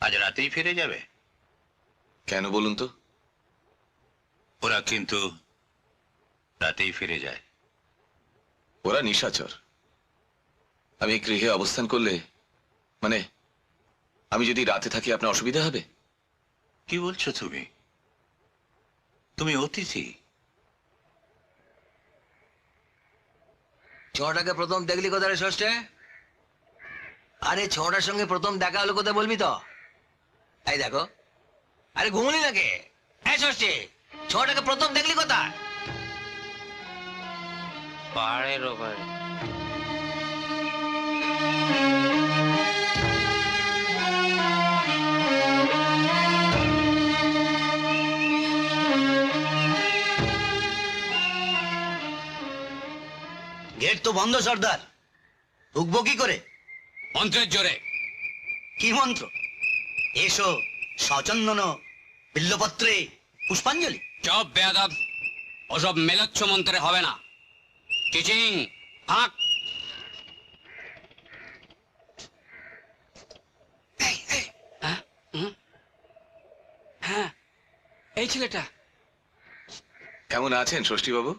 আজ রাতেই ফিরে যাবে? কেন বলুন তো? ওরা কিন্তু রাতেই ফিরে যায়। ওরা নিশাচর। আমি এই গৃহে অবস্থান করলে, মানে আমি যদি রাতে থাকি আপনার অসুবিধা হবে? কি বলছো তুমি? তুমি অতিথি। ছোটাকে প্রথম দেখলি কোথায় ষষ্ঠে? আরে ছোটার সঙ্গে প্রথম দেখা হলো কোথায় বলবি তো? এই দেখো। আরে ঘুমলি নাকি? হ্যাঁ ষষ্ঠে, ছোটাকে প্রথম দেখলি কোথায়? পাহাড়ের ওপারে। গেট তো বন্ধ সর্দার, ঢুকবো কি করে? মন্ত্রের জোরে। কি মন্ত্র? এসো সচন্দন বিল্লপত্রে পুষ্পাঞ্জলি। চপ বেয়াদব, ওসব মেলচ্ছ মন্ত্রে হবে না। চিচিং ফাঁক। হ্যাঁ এই ছেলেটা। কেমন আছেন ষষ্ঠী বাবু?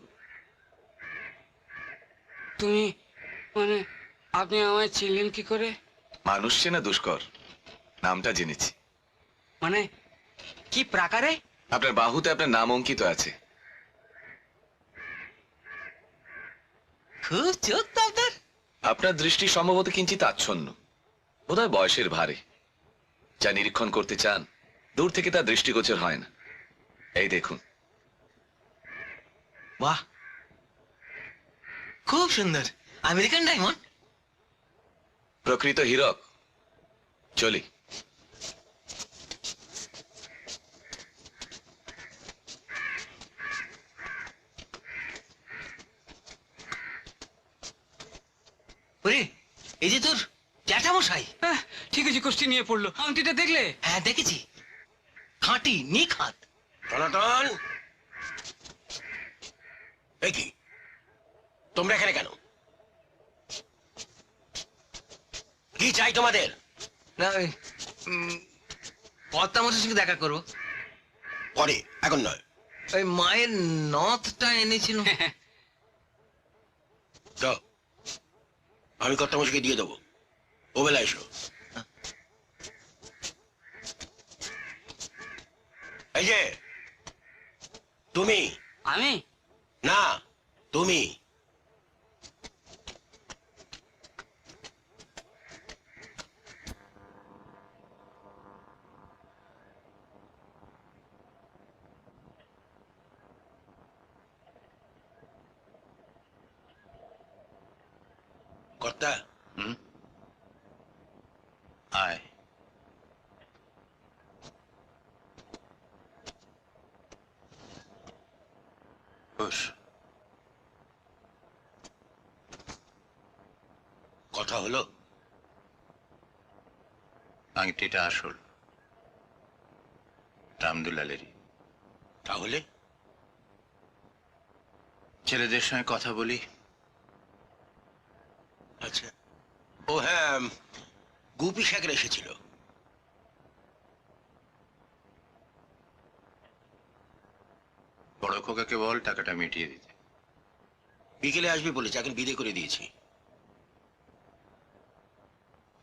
তুমি মানে আপনি আমায় চিনলেন কি করে? মানুষ চেনা দুষ্কর, নামটা জেনেছি। মানে কি প্রাকারে? আপনার বাহুতে আপনার নাম অঙ্কিত আছে। খুব চোখ তো আপনার। আপনার দৃষ্টি সম্ভবত কিঞ্চিত আচ্ছন্ন, বোধহয় বয়সের ভারে। যা নিরীক্ষণ করতে চান দূর থেকে তার দৃষ্টিগোচর হয় না। এই দেখুন। বাহ, খুব সুন্দর। American diamond. প্রকৃত হীরক। চলি। ওরে, এই যে তোর জ্যাঠামশাই। ঠিক আছে, কষ্টি নিয়ে পড়লো। আংটিটা দেখলে? হ্যাঁ দেখেছি, খাঁটি নিখাত। টনাটন, এই কি তোমরা এখানে কেন? কি চাই তোমাদের? না ওই কর্তামশাইয়ের সঙ্গে দেখা করবো। পরে, এখন নয়। ওই মায়ের নথটা এনেছিল। যাও, আমি কর্তামশাইকে দিয়ে দেবো। ও বেলা এসো। এই যে তুমি। আমি? না, তুমি। কর্তা, আয়। বস। কথা হলো? আংটিটা আসল, রামদুলালেরই। তাহলে ছেলেদের সঙ্গে কথা বলি। আচ্ছা। ও হ্যাঁ, গুপি শেখর এসেছিল। বড় খোকাকে বল টাকাটা মিটিয়ে দিতে। বিকেলে আসবে বলেছে, এখন বিদে করে দিয়েছি।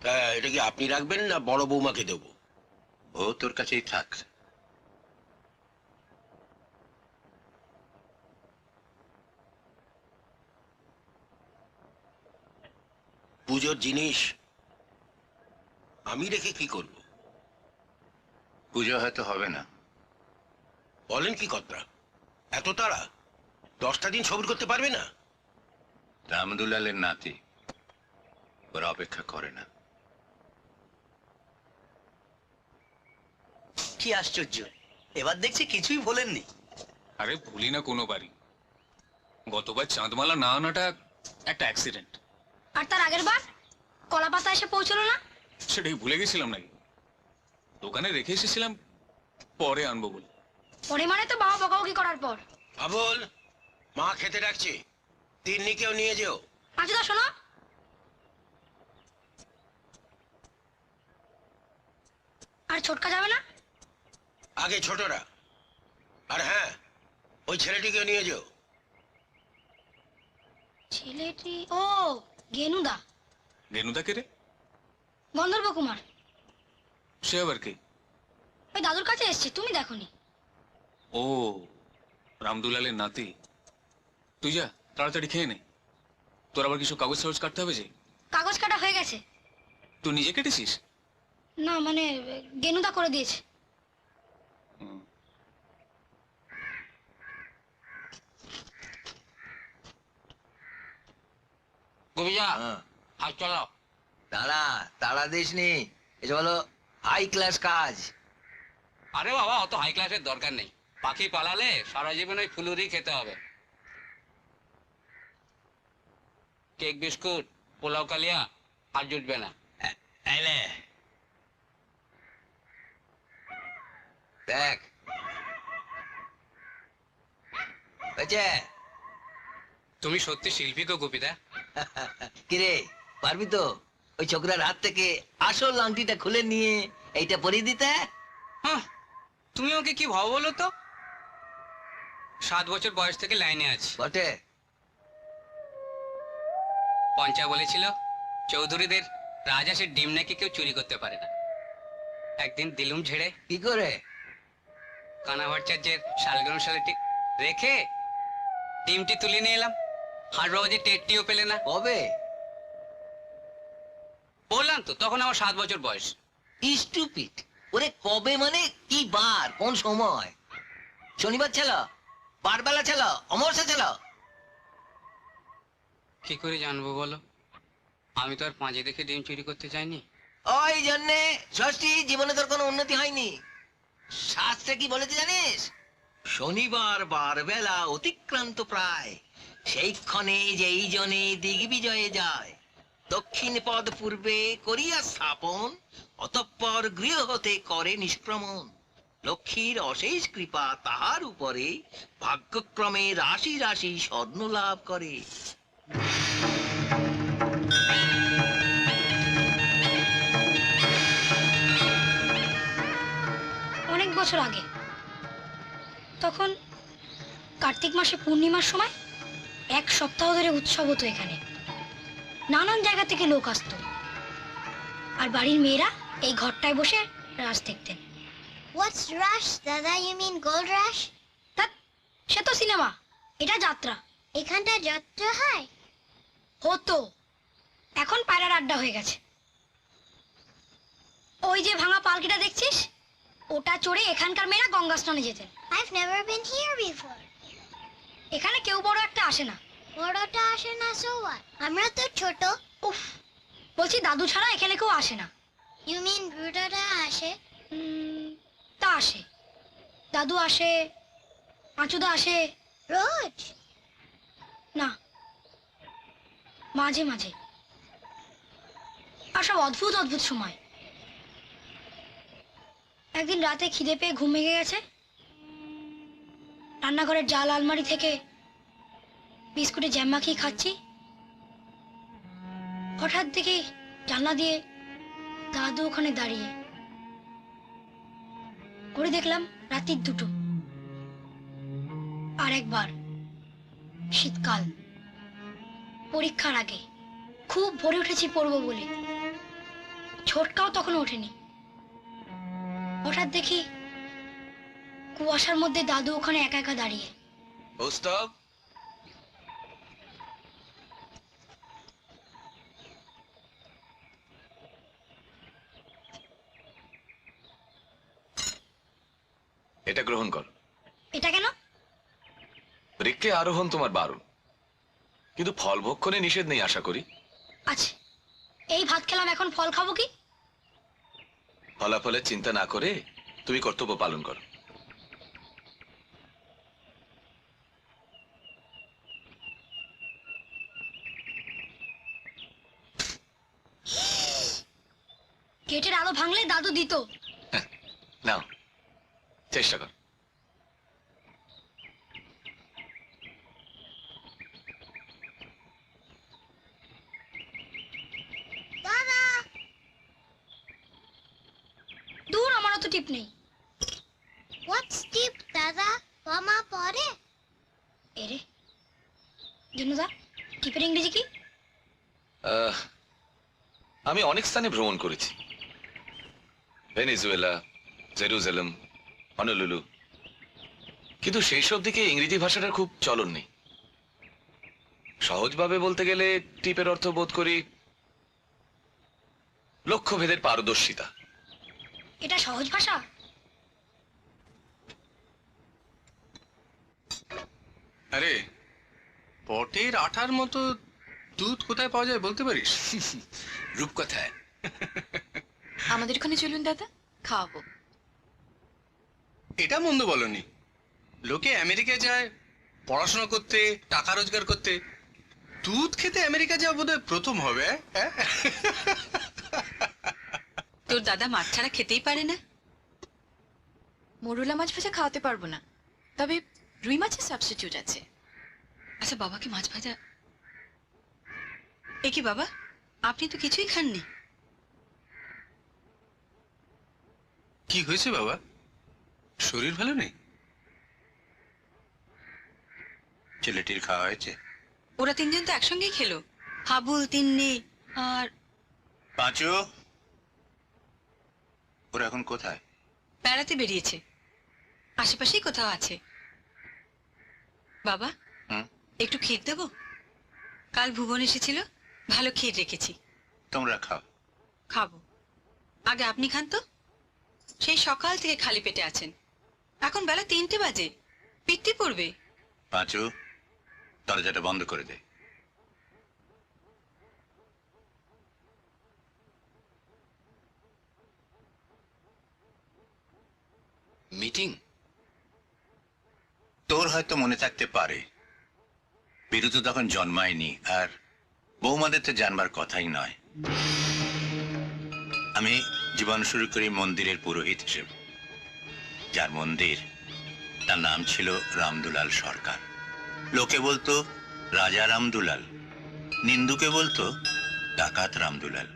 তা এটা কি আপনি রাখবেন না বড় বৌমাকে দেবো? ও তোর কাছেই থাক। পুজোর জিনিস আমি রেখে কি করব? পুজো হয়তো হবে না। বলেন কি কর্তা, এত তাড়া? 10টা দিন সবর করতে পারবে না? রামদুলালের নাতি, ওরা অপেক্ষা করে না। কি আশ্চর্য, এবার দেখছি কিছুই বলেননি। আরে ভুলি না কোনো বাড়ি। গতবার চাঁদমালা না আনাটা একটা অ্যাক্সিডেন্ট। আর তার আগের বার কলা পাতা এসে পৌঁছলো না? সেটাই ভুলে গেছিলাম নাকি? দোকানে রেখে এসেছিলাম, পরে আনবো বলে। পরে মানে তো বাবা বকাবকি করার পর। আবুল, মা খেতে ডাকছে, তিন্নিকেও নিয়ে যেও। পাঁচুদা শোনো, আর ছোটকা যাবে না? আগে ছোটরা। আর হ্যাঁ, ওই ছেলেটিকেও নিয়ে যেও। ছেলেটি? ও, গেনুদা। গেনুদা কে রে? গন্ধর্ব কুমার। সে আবার কে? ওই দাদুর কাছে এসছে, তুমি দেখোনি? ও, রামদুলালের নাতি। তুই যা, তাড়াতাড়ি খেয়ে নে। তোর আবার কিছু কাগজ টাগজ কাটতে হবে যে। কাগজ কাটা হয়ে গেছে। তুই নিজে কেটেছিস? না মানে গেনুদা করে দিয়েছে। হুম। গোবিজা, আজ চলো। দাঁড়া, তাড়া দিস নি, এটা হলো হাই ক্লাস কাজ। আরে বাবা, অত হাই ক্লাসের দরকার নেই। পাখি পালালে সারা জীবন ওই ফুলুরি খেতে হবে। কেক বিস্কুট পোলাও কালিয়া আর জুটবে না। এনে দেখ, বুঝছে? তুমি সত্যি শিল্পী গো গোপীদা। কিরে, পারবি তো ওই ছোকরার হাত থেকে আসল আংটিটা খুলে নিয়ে এইটা পরিয়ে দিতে? হ্যাঁ, তুমি ওকে কি ভাবো বলো তো? 7 বছর বয়স থেকে লাইনে আছে। বটে। পঞ্চা বলেছিল চৌধুরীদের রাজহাঁসের ডিম নাকি কেউ চুরি করতে পারে না। একদিন দিলুম ঝেড়ে কি করে? কানা ভট্টাচার্যের শালগ্রাম সালে ঠিক রেখে ডিমটি তুলে নিয়ে এলাম। হাটবাবাজি টেরটিও পেলে না। কবে? বললাম তো, তখন আমার 7 বছর বয়স। স্টুপিড। ওরে কবে মানে কি বার, কোন সময়? শনিবার ছিল, বারবেলা ছিল, অমাবস্যা ছিল? কি করে জানবো বলো? আমি তো আর পাঁজে দেখে ডিম চুরি করতে চাইনি। ওই জন্যে ষষ্ঠী জীবনে তোর কোনো উন্নতি হয়নি। শাস্ত্রে কি বলেছে জানিস? শনিবার বারবেলা অতিক্রান্ত প্রায়, সেই ক্ষণে যেই জনে দিগ্বিজয়ে যায়, দক্ষিণ পদ পূর্বে করিয়া স্থাপন, অতঃপর গৃহ হতে করে নিষ্ক্রমণ। লক্ষ্মীর অশেষ কৃপা তাহার উপরে, ভাগ্যক্রমে রাশি রাশি স্বর্ণ লাভ করে। অনেক বছর আগে, তখন কার্তিক মাসে পূর্ণিমার সময় 1 সপ্তাহ ধরে উৎসব হতো এখানে। নানান জায়গা থেকে লোক আসতো, আর বাড়ির মেয়েরা এই ঘরটায় বসে রাস দেখতেন। What's rush, Dada? You mean gold rush? ধ্যাৎ, সে তো সিনেমা, এটা যাত্রা। এখানটা যাত্রা হয়? হতো, এখন পায়রার আড্ডা হয়ে গেছে। ওই যে ভাঙা পালকিটা দেখছিস, ওটা চড়ে এখানকার মেয়েরা গঙ্গা স্নানে যেতেন। I've never been here before. এখানে কেউ বড় একটা আসে না। বড়টা আসে না, so what? আমরা তো ছোট। উফ, বলছি দাদু ছাড়া এখানে কেউ আসে না। You mean বুড়োটা আসে? তা আসে, দাদু আসে, পাঁচুদা আসে। রোজ? না, মাঝে মাঝে। আর সব অদ্ভুত অদ্ভুত সময়। একদিন রাতে খিদে পেয়ে ঘুম ভেঙে গেছে, রান্নাঘরের জাল আলমারি থেকে বিস্কুটে জ্যাম মাখিয়ে খাচ্ছি। হঠাৎ দেখি জানলা দিয়ে দাদু ওখানে দাঁড়িয়ে। ঘুরে দেখলাম রাত্রির 2টো। আর একবার শীতকাল, পরীক্ষার আগে, খুব ভরে উঠেছি পড়বো বলে, ছোটকাও তখন ওঠেনি। হঠাৎ দেখি কুয়াশার মধ্যে দাদু ওখানে একা একা দাঁড়িয়ে। ওস্তাদ, এটা গ্রহণ কর। এটা কেন? বৃক্ষে আরোহণ তোমার বারণ, কিন্তু ফল ভক্ষণে নিষেধ নেই আশা করি। আচ্ছা, এই ভাত খেলাম, এখন ফল খাবো কি? ফলাফলের চিন্তা না করে তুমি কর্তব্য পালন করো। গেটের আলো ভাঙলে দাদু দিত। নাও, চেষ্টা কর। দাদা! দূর, আমার অত টিপ নেই। What's tip, দাদা? মামা পরে? এরে দিনুদা, টিপের ইংরেজি কি? আমি অনেক স্থানে ভ্রমণ করেছি, ভেনেজুয়েলা, জেরুজালেম, হনলুলু, কিন্তু সেই সব দিকে ইংরেজি ভাষাটার খুব চলন নেই। সহজভাবে বলতে গেলে টিপের অর্থ বোধ করি লক্ষ্যভেদের পারদর্শিতা। এটা সহজ ভাষা? আরে, পটের আঠার মতো দুধ কোথায় পাওয়া যায় বলতে পারিস? রূপকথায়। আমাদের ওখানে চলুন দাদা, খাওয়াবো। এটা মন্দ বলনি। লোকে আমেরিকায় যায় পড়াশোনা করতে, টাকা রোজগার করতে, দুধ খেতে আমেরিকা যাওয়া বোধহয় প্রথম হবে। হ্যাঁ? তোর দাদা মাছ ছাড়া খেতেই পারে না। মোরলা মাছ ভাজা খাওয়াতে পারবো না, তবে রুই মাছের সাবস্টিটিউট আছে। আচ্ছা, বাবাকে মাছ ভাজা। এ কি বাবা, আপনি তো কিছুই খাননি। কি হয়েছে বাবা? শরীর ভালো নেই? ছেলেটির খাওয়া হয়েছে? ওরা তিনজন তো একসঙ্গেই খেলো, হাবুল, তিন্নি আর পাঁচু, ওরা এখন কোথায়? বেড়াতে বেরিয়েছে, আশেপাশেই কোথাও আছে। বাবা, হুম? একটু ক্ষীর দেবো? কাল ভুবন এসেছিল, ভালো ক্ষীর রেখেছি। তোমরা খাও। খাবো, আগে আপনি খান তো। সেই সকাল থেকে খালি পেটে আছেন, এখন বেলা 3টে বাজে, পিত্তি পড়বে। পাঁচু, দরজাটা বন্ধ করে দে। মিটিং? তোর হয়তো মনে থাকতে পারে, বীরু তো তখন জন্মায়নি, আর বৌমাদের তো জানবার কথাই নয়। আমি জীবন শুরু করি মন্দিরের পুরোহিত হিসেবে। যার মন্দির, তার নাম ছিল রামদুলাল সরকার। লোকে বলতো রাজা রামদুলাল, নিন্দুকে বলতো ডাকাত রামদুলাল।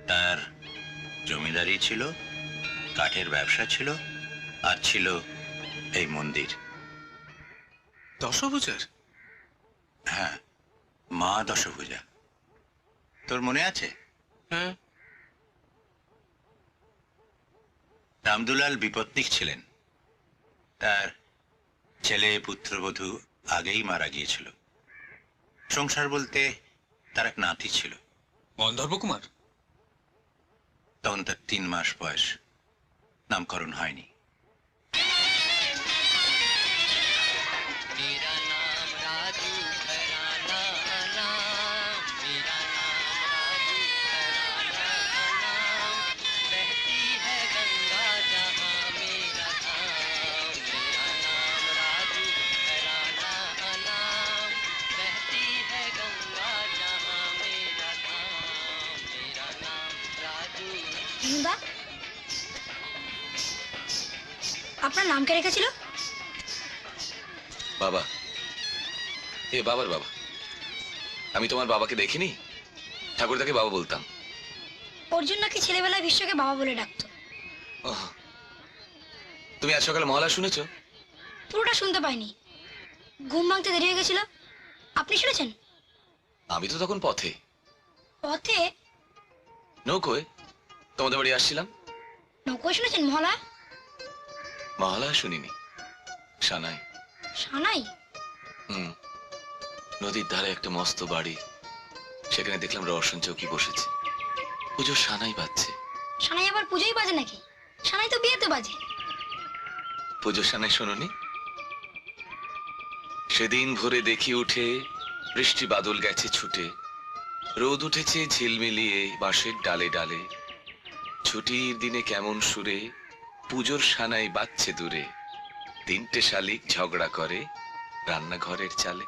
তার জমিদারি ছিল, কাঠের ব্যবসা ছিল, আর ছিল এই মন্দির। দশভুজার? হ্যাঁ, মা দশভুজা। তোর মনে আছে? হ্যাঁ। রামদুলাল বিপত্নিক ছিলেন। তার ছেলে পুত্রবধূ আগেই মারা গিয়েছিল। সংসার বলতে তার এক নাতি ছিল, গন্ধর্ব কুমার। তখন তার 3 মাস বয়স, নামকরণ হয়নি। হিন্দা, আপনার নাম কে রেখেছিল? বাবা। এ বাবার বাবা। আমি তোমার বাবাকে দেখিনি, ঠাকুরদাকে বাবা বলতাম। অর্জুন নাকি ছেলেবেলায় বিশ্বকে বাবা বলে ডাকতো। ওহ, তুমি আজ সকালে মহলা শুনেছো? পুরোটা শুনতে পাইনি, ঘুম ভাঙতে দেরি হয়ে গেছিল। আপনি শুনেছেন? আমি তো তখন পথে, পথে? নৌকোয় তোমাদের বাড়ি আসছিলাম। নৌকো শুনেছেন? মহলা? মহলা শুনিনি, সানাই। সানাই? হুম, নদীর ধারে একটা মস্ত বাড়ি, সেখানে দেখলাম রওশন চৌকি বসেছে, পুজো সানাই বাজছে। সানাই আবার পুজোই বাজে নাকি? সানাই তো বিয়েতে বাজে। পুজো সানাই শোনোনি? সেদিন ভোরে দেখি উঠে বৃষ্টি বাদল গেছে ছুটে, রোদ উঠেছে ঝিলমিলিয়ে বাঁশের ডালে ডালে, ছুটির দিনে কেমন সুরে পুজোর সানাই বাজছে দূরে, 3টে শালিক ঝগড়া করে রান্নাঘরের চালে।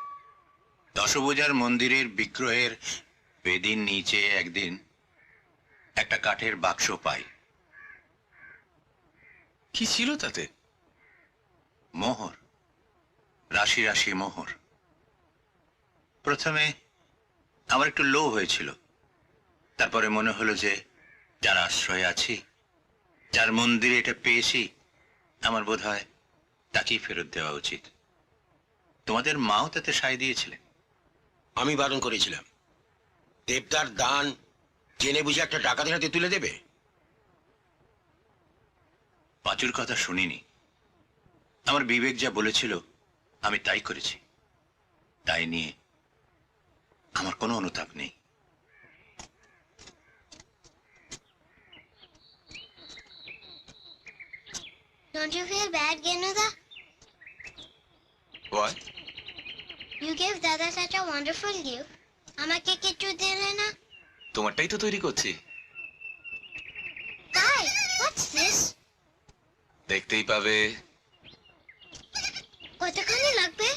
দশভুজার মন্দিরের বিগ্রহের বেদির নিচে একদিন একটা কাঠের বাক্স পাই। কি ছিল তাতে? মোহর, রাশি রাশি মোহর। প্রথমে আমার একটু লোভ হয়েছিল, তারপরে মনে হলো যে যার আশ্রয়ে আছি, যার মন্দিরে এটা পেয়েছি, আমার বোধ হয় তাকেই ফেরত দেওয়া উচিত। তোমাদের মাও তাতে সায় দিয়েছিলেন। আমি বারণ করেছিলাম, দেবদার দান জেনে বুঝে একটা ডাকাতের হাতে তুলে দেবে? পাঁচুর কথা শুনিনি, আমার বিবেক যা বলেছিল আমি তাই করেছি। তাই নিয়ে আমার কোনো অনুতাপ নেই। Don't you feel bad, Genuda? Why? You gave Dada such a wonderful gift. আমাকে কিছু দিলে না? তোমারটাই তো তৈরি করছি। Guy, what's this? দেখতেই পাবে। কতখানি লাগবে?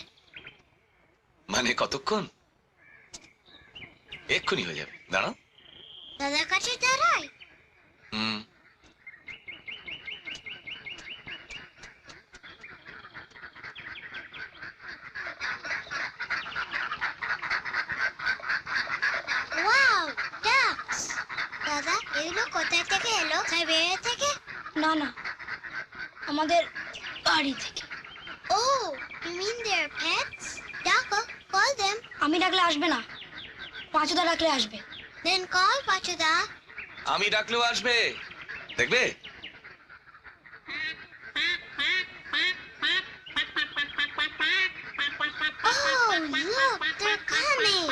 মানে কতক্ষণ? এক্ষুনি হয়ে যাবে, দাঁড়াও। দাদার কাছে দাঁড়াই? হুম। Wow, ducks! দাদা, এগুলো কোথা থেকে এলো? সাইবেরিয়া থেকে? না না, আমাদের বাড়ি থেকে। Oh, you mean they're pets? ডাকো, call them. আমি ডাকলে আসবে না, পাঁচুদা ডাকলে আসবে। Then call পাঁচুদা. আমি ডাকলেও আসবে, দেখবে? Oh, look, they're coming.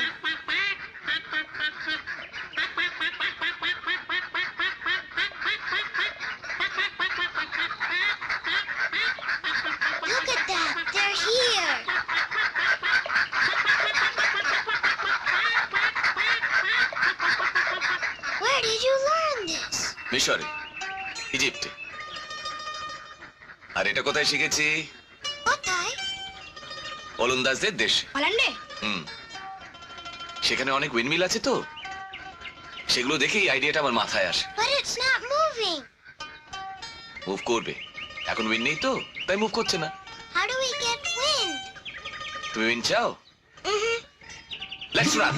Look at that, they're here. Where did you learn this? মিশরে, ইজিপ্টে। আর এটা কোথায় শিখেছি? কোথায়? ওলন্দাজদের দেশে। হল্যান্ডে? সেখানে অনেক উইন্ডমিল আছে তো, সেগুলো দেখেই আইডিয়াটা আমার মাথায় আসে। But it's not moving. Move করবে, এখন উইন্ড নেই তো, তাই মুভ করছে না। How do we get wind? তুমি উইন্ড চাও? Let's run.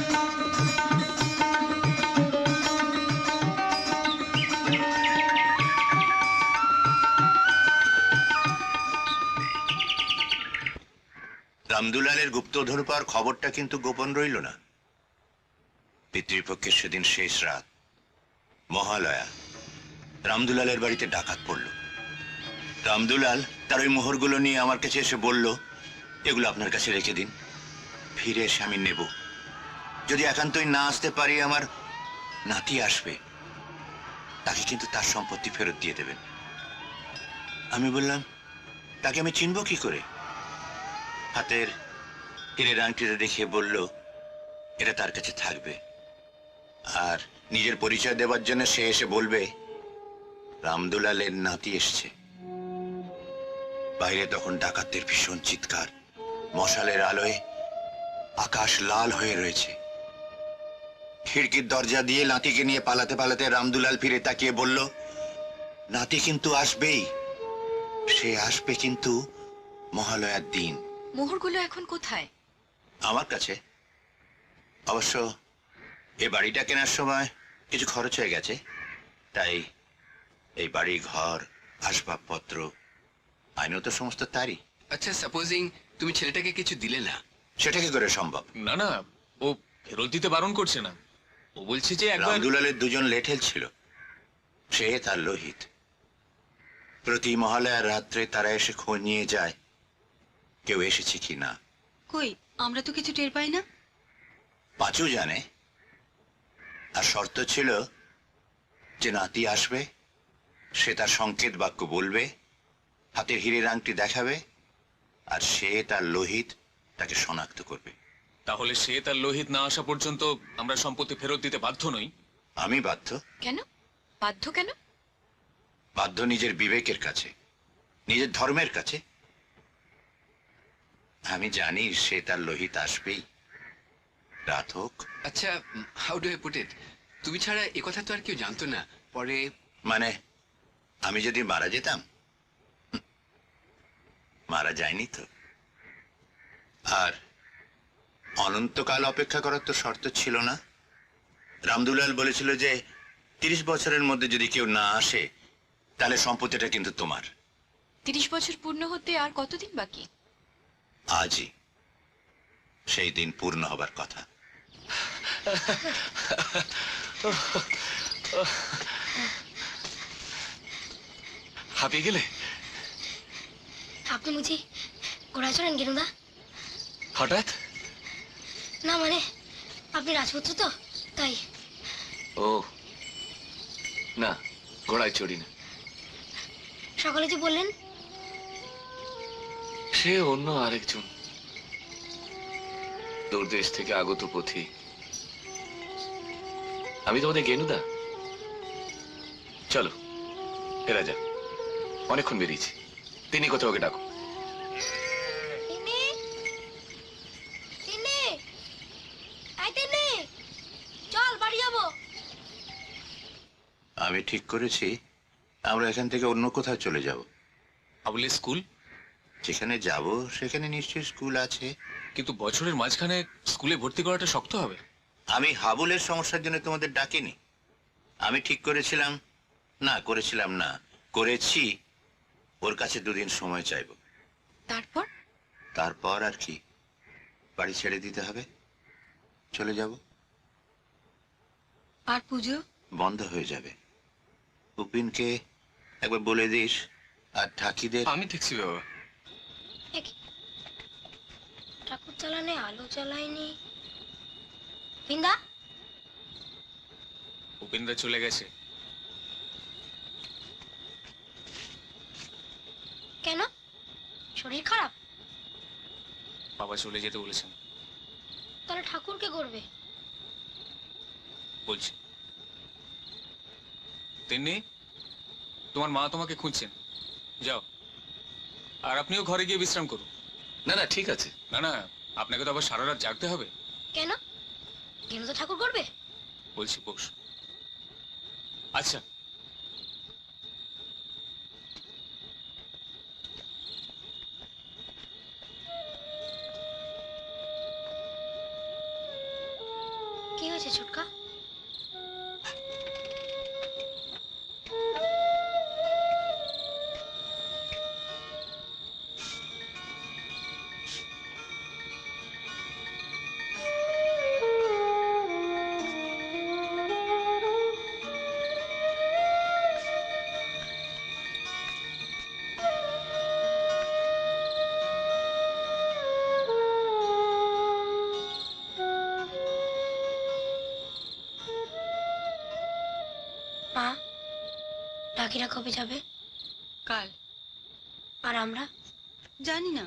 রামদুলালের গুপ্তধর পাওয়ার খবরটা কিন্তু গোপন রইল না। পিতৃপক্ষের সেদিন শেষ রাত, মহালয়া, রামদুলালের বাড়িতে ডাকাত পড়ল। রামদুলাল তার ওই মোহরগুলো নিয়ে আমার কাছে এসে বলল, এগুলো আপনার কাছে রেখে দিন, ফিরে এসে আমি নেব। যদি একান্তই না আসতে পারি, আমার নাতি আসবে, তাকে কিন্তু তার সম্পত্তি ফেরত দিয়ে দেবেন। আমি বললাম, তাকে আমি চিনব কি করে? হাতের হীরের আংটিটা দেখিয়ে বলল, এটা তার কাছে থাকবে, আর নিজের পরিচয় দেওয়ার জন্য সে এসে বলবে রামদুলালের নাতি এসছে। বাইরে তখন ডাকাতদের ভীষণ চিৎকার, মশালের আলোয় আকাশ লাল হয়ে রয়েছে। খিড়কির দরজা দিয়ে নাতিকে নিয়ে পালাতে পালাতে রামদুলাল ফিরে তাকিয়ে বলল, নাতি কিন্তু আসবেই, সে আসবে কিন্তু মহালয়ার দিন। মোহরগুলো এখন কোথায়? আমার কাছে। অবশ্য এ বাড়িটা কেনার সময় কিছু খরচ হয়ে গেছে, তাই এই বাড়ি, ঘর, আসবাবপত্র আইনত সমস্ত তারই। আচ্ছা, সাপোজিং তুমি ছেলেটাকে কিছু দিলে না, সেটা কি করে সম্ভব? না না, ও ফেরত দিতে বারণ করছে না, ও বলছে যে একবার। রামদুলালের দুজন লেঠেল ছিল, সে তার লোহিত। প্রতি মহালয়ার রাত্রে তারা এসে খোঁজ নিয়ে যায় কেউ এসেছে কি না। কই, আমরা তো কিছু টের পাই না। পাঁচু জানে, আর শর্ত ছিল যে নাতি আসবে, সে তার সংকেত বাক্য বলবে, হাতের হীরের আংটি দেখাবে, আর সে তার লোহিত তাকে শনাক্ত করবে। তাহলে সে তার লোহিত না আসা পর্যন্ত আমরা সম্পত্তি ফেরত দিতে বাধ্য নই? আমি বাধ্য। কেন বাধ্য? কেন বাধ্য? নিজের বিবেকের কাছে, নিজের ধর্মের কাছে। আমি জানি সে তার লোহিত আসবেই, রাত হোক। আচ্ছা, how do I put it, তুমি ছাড়া এ কথা তো আর কেউ জানতো না। পরে মানে আমি যদি মারা যেতাম? মারা যায়নি তো। আর অনন্তকাল অপেক্ষা করার তো শর্ত ছিল না। রামদুলাল বলেছিল যে 30 বছরের মধ্যে যদি কেউ না আসে, তাহলে সম্পত্তিটা কিন্তু তোমার। 30 বছর পূর্ণ হতে আর কতদিন বাকি? আজই সেই দিন পূর্ণ হবার কথা। হাঁপিয়ে গেলে? আপনি বুঝি ঘোড়ায় চড়েন গেনুদা? হঠাৎ? না মানে আপনি রাজপুত্র তো, তাই। ও না, ঘোড়ায় চড়ি না। সকালে যে বললেন? সে অন্য আরেকজন, দূর দেশ থেকে আগত পথিক। আমি তোমাদের গেনুদা। চলো ফেরা যাক, অনেকক্ষণ বেরিয়েছি। তিনি কোথাও ওকে ডাকো। তিন্নি, তিন্নি, এই তিন্নি, চল বাড়ি যাবো। আমি ঠিক করেছি আমরা এখান থেকে অন্য কোথাও চলে যাব। আবুলের স্কুল? যেখানে যাব সেখানে নিশ্চয়ই স্কুল আছে। কিন্তু বছরের মাঝখানে স্কুলে ভর্তি করাটা শক্ত হবে। আমি হাবুলের সমস্যার জন্য তোমাদের ডাকিনি। আমি ঠিক করেছিলাম, না করেছিলাম না, করেছি ওর কাছে 2 দিন সময় চাইবো। তারপর? তারপর আর কি, বাড়ি ছেড়ে দিতে হবে, চলে যাব। আর পুজো? বন্ধ হয়ে যাবে। উপিনকে একবার বলে দিস, আর ঠাকিদের। আমি দেখছি বাবা। ঠাকুর চালানে আলো জ্বালায়নি। বিন্দা উপেন্দ্র চলে গেছে। কেন? শরীর খারাপ? বাবা চলে যেতে বলেছেন। তাহলে ঠাকুর কে করবে? বলছি তিন্নি, তোমার মা তোমাকে খুঁজছেন, যাও। আর আপনিও ঘরে গিয়ে বিশ্রাম করুন। না না, ঠিক আছে। না না, আপনাকে তো আবার সারা রাত জাগতে হবে। কেন? গেনু তো ঠাকুর করবে। বলছি বস। আচ্ছা, কি হয়েছে ছোটকা? মা, ডাকিরা কবে যাবে? কাল। আর আমরা? জানি না,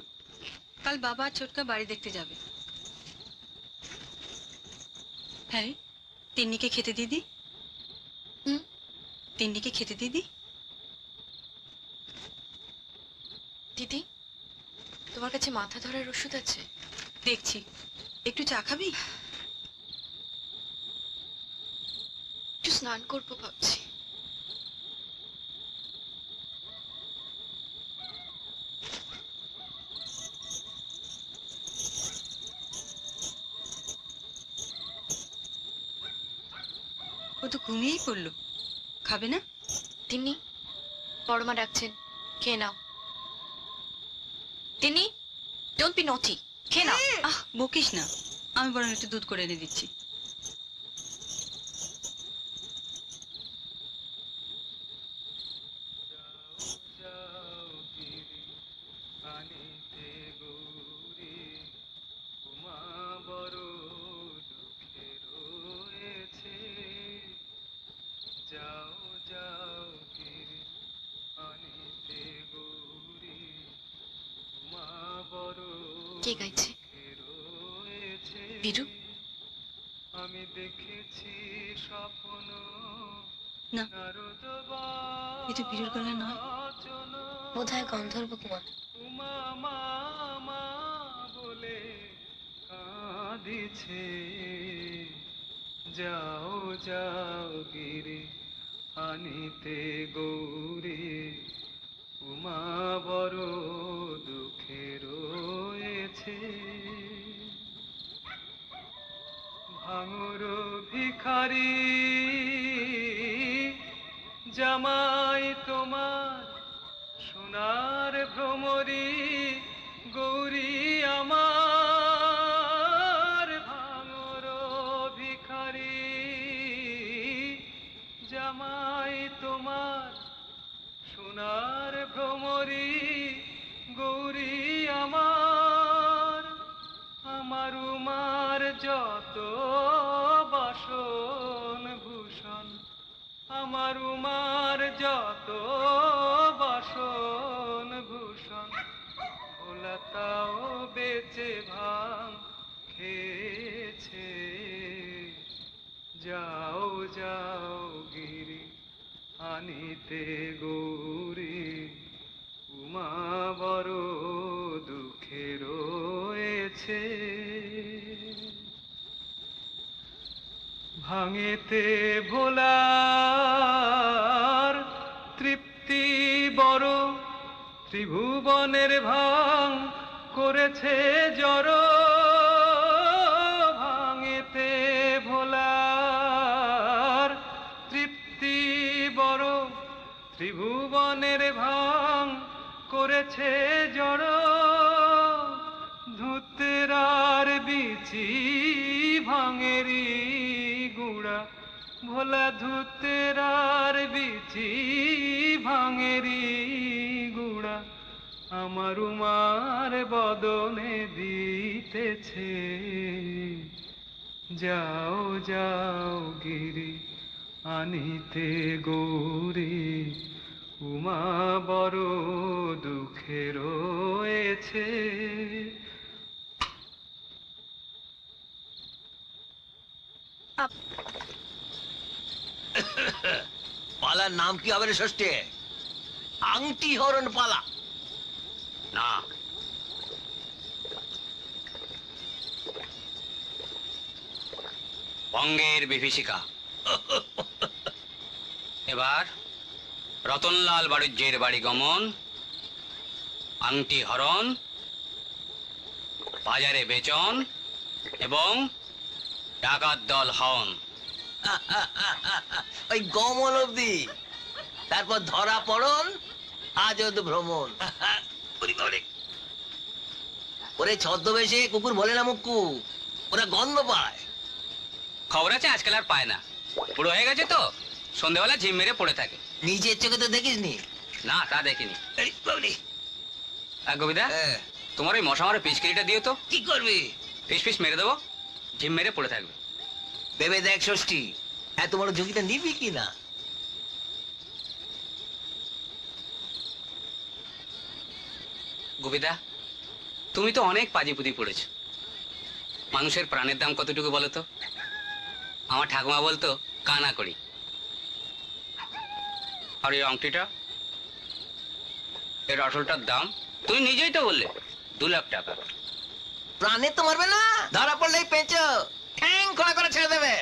কাল বাবা আর ছোটকা বাড়ি দেখতে যাবে। হ্যাঁ, তিন্নিকে খেতে দিদি। তিন্নিকে খেতে দিদি। দিদি, তোমার কাছে মাথা ধরার ওষুধ আছে? দেখছি, একটু চা খাবি? একটু স্নান করবো ভাবছি। ও তো ঘুমিয়েই পড়লো, খাবে না? তিন্নি, বড়মা ডাকছেন, খেয়ে নাও। তিন্নি, ডোন্ট বি নটি, খেয়ে নাও। আহ, বকিস না, আমি বরং একটু দুধ করে এনে দিচ্ছি। কে গাইছে? বিরু? না, এ তো বিরুর গলা নয়। বোধহয় গন্ধর্ব কুমার। যাও যাও গিরি আনিতে গৌরী, উমা বড় দুঃখে রয়েছে। ভাঙর ভিখারি জামাই তোমার, সোনার ভ্রমরি গৌরী আমার। ভাঙর ভিখারি জামাই তোমার, সোনার ভ্রমরি গৌরী আমার। আমার উমার যত বাসন ভূষণ, আমার উমার যত বাসন ভূষণ, ভোলা তাও বেচে ভাঙ খেয়েছে। যাও যাও গিরি আনিতে গৌরী, উমা বড় দুঃখে রয়েছে। ভাঙেতে ভোলার তৃপ্তি বড়, ত্রিভুবনের ভাঙ করেছে জড়। ভাঙেতে ভোলার তৃপ্তি বড়, ত্রিভুবনের ভাঙ করেছে জড়ো ধুতরার বিচি ভাঙেরি গুড়া ভোলা ধুতরার বিচি ভাঙেরি গুড়া আমার উমার বদনে দিতেছে যাও যাও গিরি আনিতে গৌরী উমা বড় দুঃখে রয়েছে। পালার নাম কি হবে রে ষষ্ঠী? আংটি হরণ পালা না, বঙ্গের বিভীষিকা। এবার রতনলাল বাণিজ্যের বাড়ি গমন, আংটি হরণ, বাজারে বেচন এবং ডাকাত দল হন। ওই গমন অব্দি, তারপর ধরা পড়ন, আজদ ভ্রমণ। ওরে ছদ্মবেশে কুকুর বলে না মুক্কু, ওরা গন্ধ পায়। খবর আছে আজকাল আর পায় না, বুড়ো হয়ে গেছে তো, সন্ধ্যেবেলা ঝিম মেরে পড়ে থাকে। নিজের চোখে তো দেখিস নি? না, তা দেখিনি। গোবিদা, তোমার ওই মশা মারা পিচকিরিটা দিও তো। কি করবি? ফিস ফিস মেরে দেবো, ঝিম মেরে পড়ে থাকবে। ভেবে দেখ ষষ্ঠী, এত বড় ঝুঁকিটা নিবি কি না? গোবিদা, তুমি তো অনেক পাজিপুতি পড়েছ। মানুষের প্রাণের দাম কতটুকু বলো তো? আমার ঠাকুমা বলতো কানা করি। আর এই আংটিটা, এর আসলটার দাম তুমি নিজেই তো বললে 2 লাখ টাকা। প্রাণে তো মারবে না, ধরা পড়লেই পেঁচো ঠ্যাং খোলা করে ছেড়ে দেবে।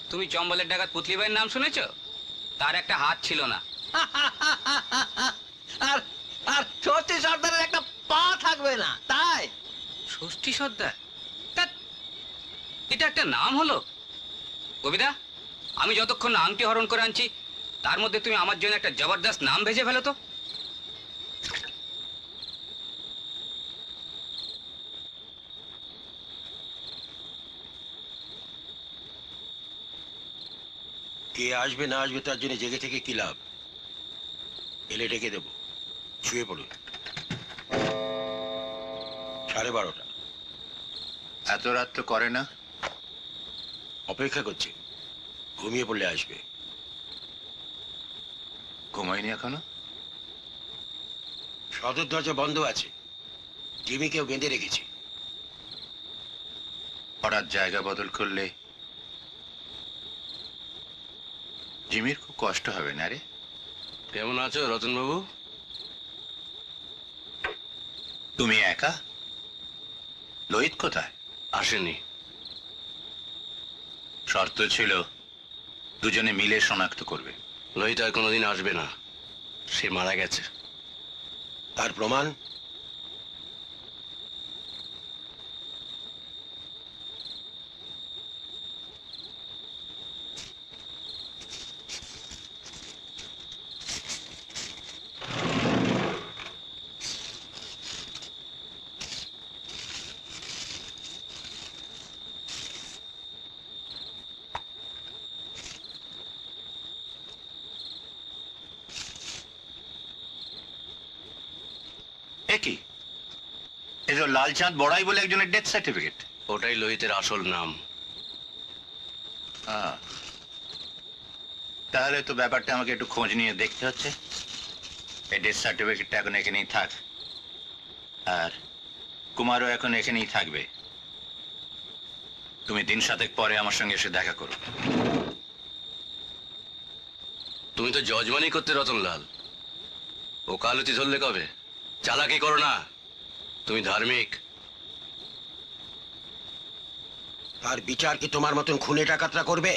তুমি চম্বলের ডাকাত পুতলি ভাইয়ের নাম শুনেছ? তার একটা হাত ছিল না। আর আর ষষ্ঠী সর্দারের একটা পা থাকবে না, তাই? ষষ্ঠী সর্দার? এটা একটা নাম হলো? কবিতা, আমি যতক্ষণ না আংটি হরণ করে আনছি, তার মধ্যে তুমি আমার জন্য একটা জবরদস্ত নাম ভেজে ফেলো তো। কে আসবে না আসবে তার জন্য জেগে থেকে কি লাভ? এলে ডেকে দেবো, শুয়ে পড়ুন। 12:30। এত রাত তো করে না। অপেক্ষা করছে, ঘুমিয়ে পড়লে আসবে। ঘুমায়নি এখনো? সদর দরজা বন্ধ আছে, জিমিকেও বেঁধে রেখেছি। হঠাৎ জায়গা বদল করলে জিমির খুব কষ্ট হবে না রে? কেমন আছো রতন বাবু? তুমি একা? লোহিত কোথায়? আসেনি। শর্ত ছিল দুজনে মিলে শনাক্ত করবে। লোহিত আর কোনোদিন আসবে না, সে মারা গেছে। তার প্রমাণ? কি এসব লালচাঁদ বড়াই বলে একজনের ডেথ সার্টিফিকেট? ওটাই লোহিতের আসল নাম। তাহলে তো ব্যাপারটা আমাকে একটু খোঁজ নিয়ে দেখতে হচ্ছে। এই ডেথ সার্টিফিকেটটা এখন এখানেই থাক, আর কুমারও এখন এখানেই থাকবে। তুমি 3 সাতেক পরে আমার সঙ্গে এসে দেখা করো। তুমি তো জজমানি করতে রতনলাল, ও কালতি ধরলে কবে? চালাকি করো না, তুমি ধার্মিক। আর বিচার কি তোমার মতন খুনে ডাকাতরা করবে?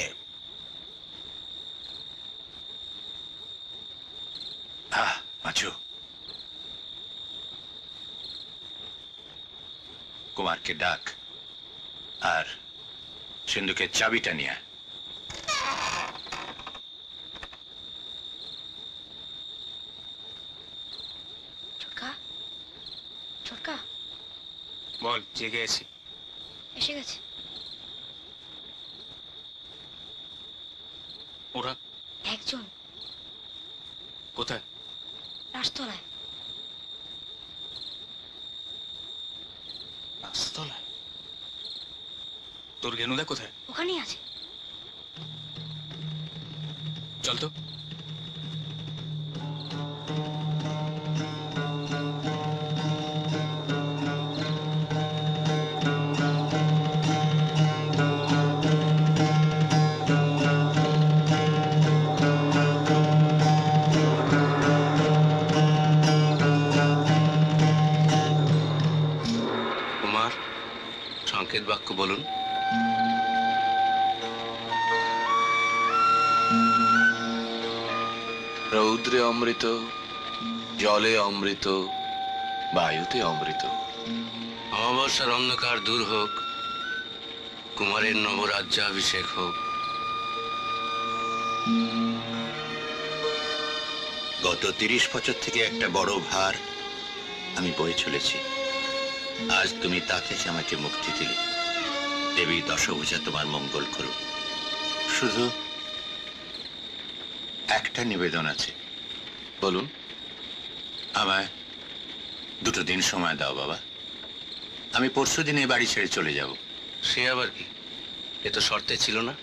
মাছু, কুমারকে ডাক আর সিন্ধুকের চাবিটা নিয়ে আয়। বল, জেগে আছি। এসে গেছে। ওরা একজন কোথায়? রাসতলায়। গাছতলায়? তোর ঘেনুদা কোথায়? ওখানেই আছে। চল তো। কুমার, সংকেত বাক্য বলুন। রৌদ্রে অমৃত, জলে অমৃত, বায়ুতে অমৃত। অমাবস্যার অন্ধকার দূর হোক, কুমারের নবরাজ্যাভিষেক হোক। গত 30 বছর থেকে একটা বড় ভার আমি বয়ে চলেছি। আজ তুমি তা থেকে আমাকে মুক্তি দিলে। দেবী দশভুজা তোমার মঙ্গল করুক। শুধু একটা নিবেদন আছে। বলুন। আমায় 2 দিন সময় দাও বাবা। আমি পরশুদিন এই বাড়ি ছেড়ে চলে যাব। সে আবার কি? এ তো শর্তে ছিল না।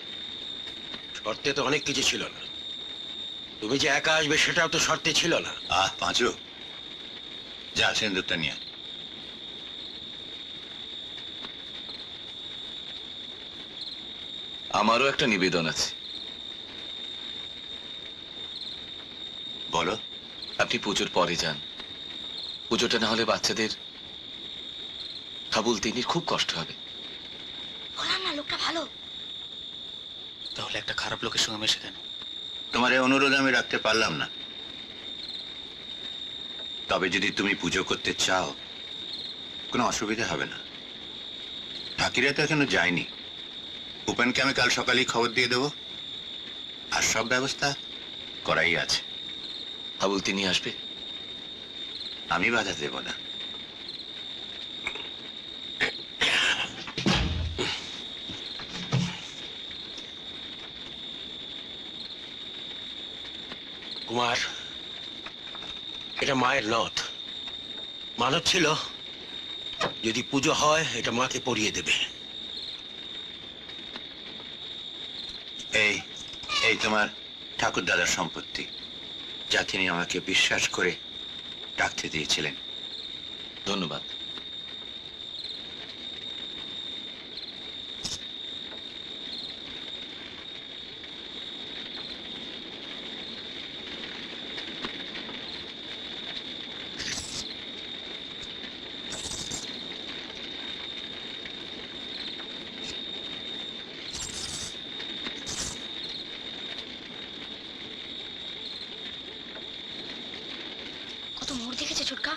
শর্তে তো অনেক কিছু ছিল না। তুমি যে একা আসবে সেটাও তো শর্তে ছিল না। পাঁচু, যা সিন্দুকটা নিয়ে। আমারও একটা নিবেদন আছে। বলো। আপনি পুজোর পরে যান। পুজোটা না হলে বাচ্চাদের কাবুল তিনির খুব কষ্ট হবে। বললাম না লোকটা ভালো। তাহলে একটা খারাপ লোকের সঙ্গে মেশে কেন? তোমার এই অনুরোধ আমি রাখতে পারলাম না। তবে যদি তুমি পুজো করতে চাও, কোনো অসুবিধা হবে না। ঠাকিরা তো এখনো যায়নি। উপেনকে আমি কাল সকালেই খবর দিয়ে দেবো, আর সব ব্যবস্থা করাই আছে। কাবুল তিনি আসবে, আমি বাধা দেব না। কুমার, এটা মায়ের নথ। মানত ছিল যদি পুজো হয় এটা মাকে পরিয়ে দেবে। এই এই তোমার ঠাকুর দাদার সম্পত্তি, যা তিনি আমাকে বিশ্বাস করে রাখতে দিয়েছিলেন। ধন্যবাদ। কত মোড় দেখেছে ছোটকা?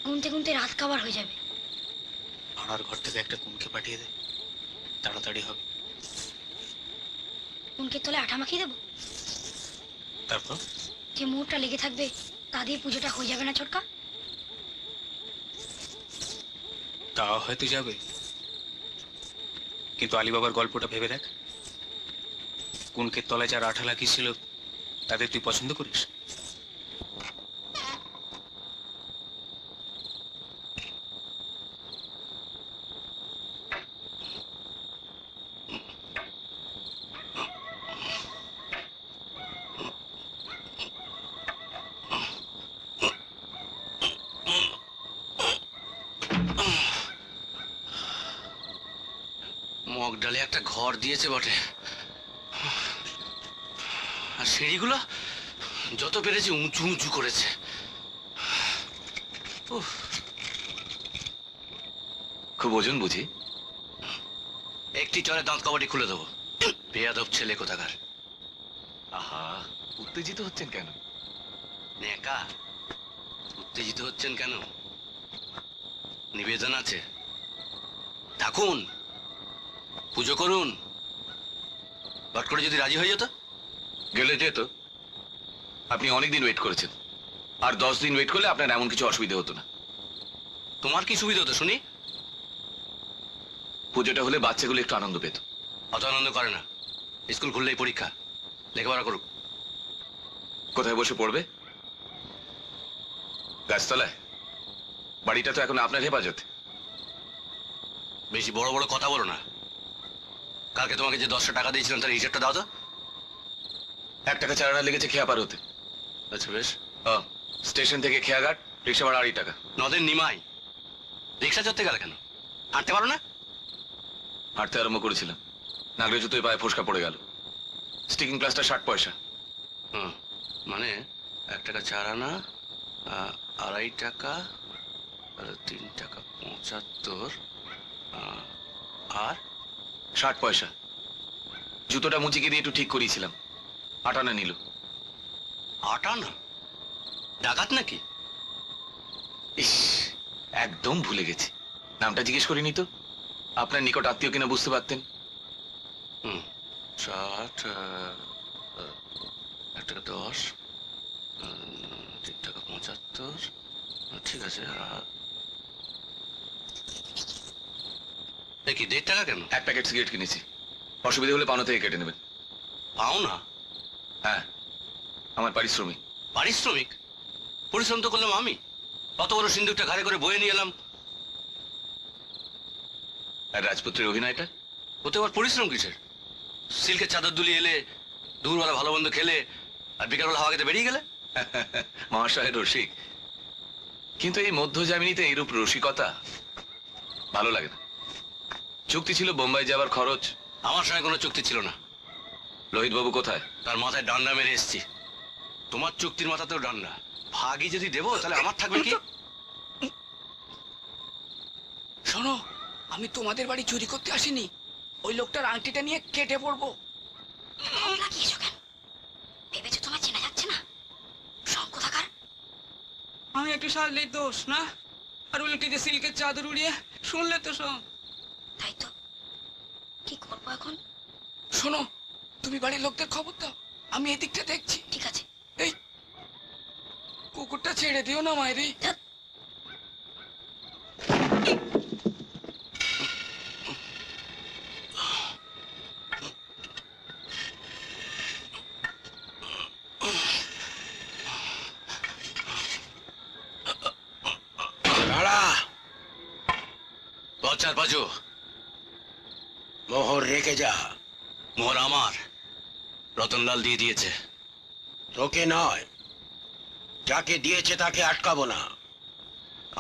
গুনতে গুনতে রাত কাবার হয়ে যাবে। ভাড়ার ঘর থেকে একটা কুনকে পাঠিয়ে দে, তাড়াতাড়ি হবে। কুনকে তলে আঠা মাখিয়ে দেবো। তারপর যে মোড়টা লেগে থাকবে তা দিয়ে পুজোটা হয়ে যাবে না ছোটকা? তা হয়তো যাবে, কিন্তু আলিবাবার গল্পটা ভেবে দেখ। কুনকের তলায় যারা আঠা লাগিয়েছিল তাদের তুই পছন্দ করিস? মগ ডালে একটা ঘর দিয়েছে বটে, আর সিঁড়িগুলো যত পেরেছে উঁচু উঁচু করেছে। খুব ওজন বুঝি? একটি চরে দাঁত কবাটি খুলে দেবো। বেয়াদব ছেলে কোথাকার। আহা, উত্তেজিত হচ্ছেন কেন? নেকা, উত্তেজিত হচ্ছেন কেন? নিবেদন আছে, থাকুন, পুজো করুন। বাট করে যদি রাজি হয়ে যেত? গেলে যেত। আপনি অনেকদিন ওয়েট করেছেন, আর 10 দিন ওয়েট করলে আপনার এমন কিছু অসুবিধা হতো না। তোমার কি সুবিধা হতো শুনি? পুজোটা হলে বাচ্চাগুলো একটু আনন্দ পেত। অত আনন্দ করে না, স্কুল খুললেই পরীক্ষা, লেখাপড়া করুক। কোথায় বসে পড়বে? গাছতলায়? বাড়িটা তো এখন আপনার হেফাজতে। বেশি বড় বড় কথা বলো না। কালকে তোমাকে যে 10টা টাকা দিয়েছিলাম তার হিসাবটা দাও তো। 1 টাকা চারানা লেগেছে খেয়াপার হতে। আচ্ছা বেশ। স্টেশন থেকে খেয়াঘাট, রিক্সা ভাড়া 2.5 টাকা। নদের নিমাই রিক্সা চড়তে গেলে কেন? হাঁটতে পারো না? হাঁটতে আরম্ভ করেছিলাম, নাগরে জুতোয় পায়ে ফোসকা পড়ে গেল। স্টিকিং প্লাসটা 60 পয়সা। হুম, মানে 1 টাকা 4 আনা, 2.5 টাকা, 3 টাকা 75, আর 60 পয়সা। জুতোটা মুচিকে দিয়ে একটু ঠিক করিয়েছিলাম, 8 আনা নিল। 8 আনা? ডাকাত নাকি? ইস, একদম ভুলে গেছি। নামটা জিজ্ঞেস করিনি তো। আপনার নিকট আত্মীয় কিনা বুঝতে পারতেন। 60, 1 টাকা 10, 3 টাকা 75, ঠিক আছে। কি 1.5 টাকা কেন? 1 প্যাকেট সিগারেট কিনেছি, অসুবিধা হলে পাওনা থেকে কেটে নেবেন। পাও না? হ্যাঁ, আমার পারিশ্রমিক। পারিশ্রমিক? পরিশ্রম তো করলাম আমি, অত বড় সিন্ধুকটা ঘাড়ে করে বয়ে নিয়ে এলাম। আর রাজপুত্রের অভিনয়টা? ওতে আবার পরিশ্রম কিসের? সিল্কের চাদর দুলিয়ে এলে, দুপুরবেলা ভালো মন্দ খেলে, আর বিকালবেলা হাওয়া খেতে বেরিয়ে গেলে। মহাশয় রসিক, কিন্তু এই মধ্য জামিনীতে এইরূপ রসিকতা ভালো লাগে না। চুক্তি ছিল বোম্বাই যাবার খরচ। আমার সঙ্গে কোনো চুক্তি ছিল না। লোহিত বাবু কোথায়? তার মাথায় ডান্ডা মেরে এসছি। তোমার চুক্তির মাথাতেও ডান্ডা। ভাগই যদি দেবো তাহলে আমার থাকবে কি? শোনো, আমি তোমাদের বাড়ি চুরি করতে আসিনি, ওই লোকটার আংটিটা নিয়ে কেটে পড়বো। লাগিয়েছো কেন? ভেবেছো তোমার চেনা যাচ্ছে না? শঙ্খ থাকার। আমি একটু সারলেই দোষ না? আর উল্টে যে সিল্কের চাদর উড়িয়ে শুনলে তো সব। তাই তো, কি করবো এখন? শোনো, তুমি বাড়ির লোকদের খবর দাও, আমি এদিকটা দেখছি। ঠিক আছে। এই কুকুরটা ছেড়ে দিও না মায়েরি। বচ্চার বাজু, মোহর রেখে যা। মোহর আমার, রতনলাল দিয়ে দিয়েছে। তোকে নয়, যাকে দিয়েছে তাকে আটকাবো না।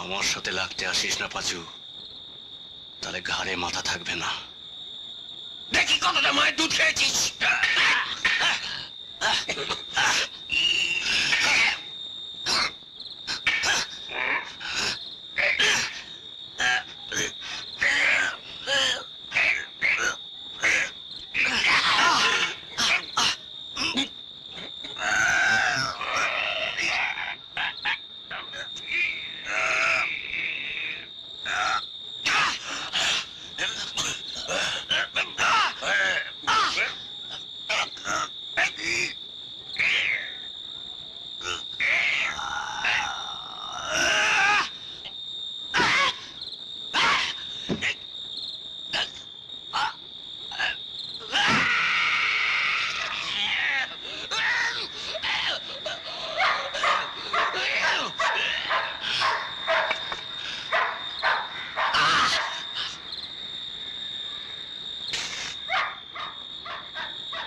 আমার সাথে লাগতে আসিস না পাচু, তাহলে ঘাড়ে মাথা থাকবে না। দেখি কতটা মায়ের দুধ খেয়েছিস।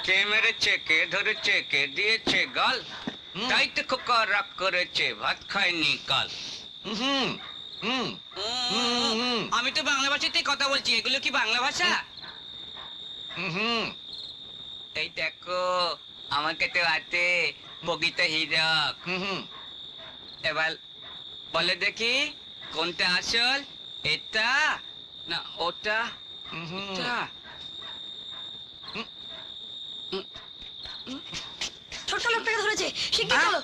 কে মেরেছে, কে ধরেছে, কে দিয়েছে গাল, তাই তো খোকা রাগ করেছে, ভাত খায়নি কাল। আমি তো বাংলা ভাষাতেই কথা বলছি, এগুলো কি বাংলা ভাষা? এই দেখো আমাকে তো হাতে বগিতে হীরক। এবার বলে দেখি কোনটা আসল, এটা না ওটা? এটা ছোট্ট লোকটাকে ধরেছে, শিগগির চলো।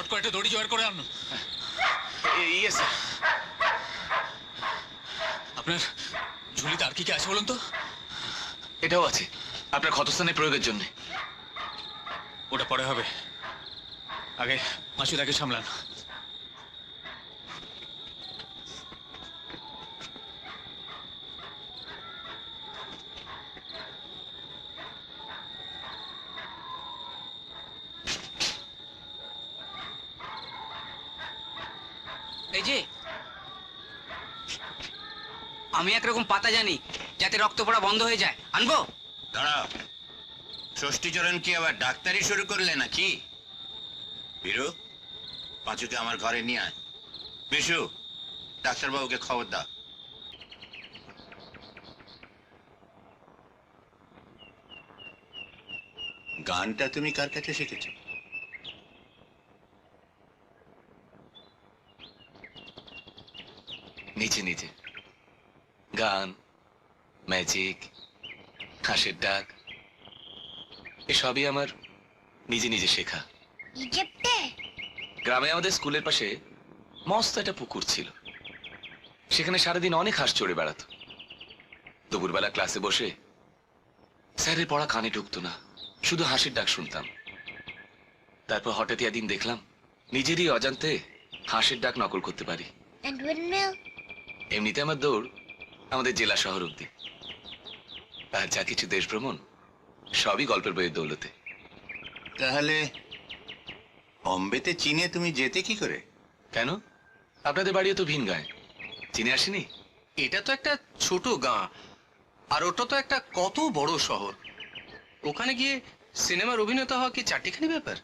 করে একটা দড়ি জোগাড় করে আনো। ইয়ে স্যার। আপনার ঝুলিতে আর কি কি আছে বলুন তো? এটাও আছে আপনার ক্ষতস্থানে প্রয়োগের জন্য। ওটা পরে হবে, আগে মাসুদাকে সামলান। এই যে আমি একরকম পাতা জানি যাতে রক্ত পড়া বন্ধ হয়ে যায়, আনবো? দাঁড়াও, ষষ্ঠীচরণ কি আবার ডাক্তারি শুরু করলে নাকি? বীরু, পাঁচুকে আমার ঘরে নিয়ে আয়। বিশু, ডাক্তারবাবুকে খবর দাও। গানটা তুমি কার কাছে শিখেছো? নিচে নিচে গান, ম্যাজিক, হাঁসের ডাক এসবই আমার নিজে নিজে শেখা। ইজিপ্টে? গ্রামে আমাদের স্কুলের পাশে মস্ত একটা পুকুর ছিল, সেখানে সারাদিন অনেক হাঁস চড়ে বেড়াতো। দুপুরবেলা ক্লাসে বসে স্যারের পড়া কানে ঢুকতো না, শুধু হাঁসের ডাক শুনতাম। তারপর হঠাৎ একদিন দেখলাম নিজেরই অজান্তে হাঁসের ডাক নকল করতে পারি। And windmill? এমনিতে আমার দৌড় আমাদের জেলা শহর অব্দি, আর যা কিছু দেশ ভ্রমণ সবই গল্পের বইয়ের দৌলতে। তাহলে বম্বেতে চীনে তুমি যেতে কি করে? কেন, আপনাদের বাড়িও তো ভিন গায়ে, চিনে আসেনি? এটা তো একটা ছোট গাঁ, আর ওটা তো একটা কত বড় শহর। ওখানে গিয়ে সিনেমার অভিনেতা হওয়া কি চারটিখানি ব্যাপার?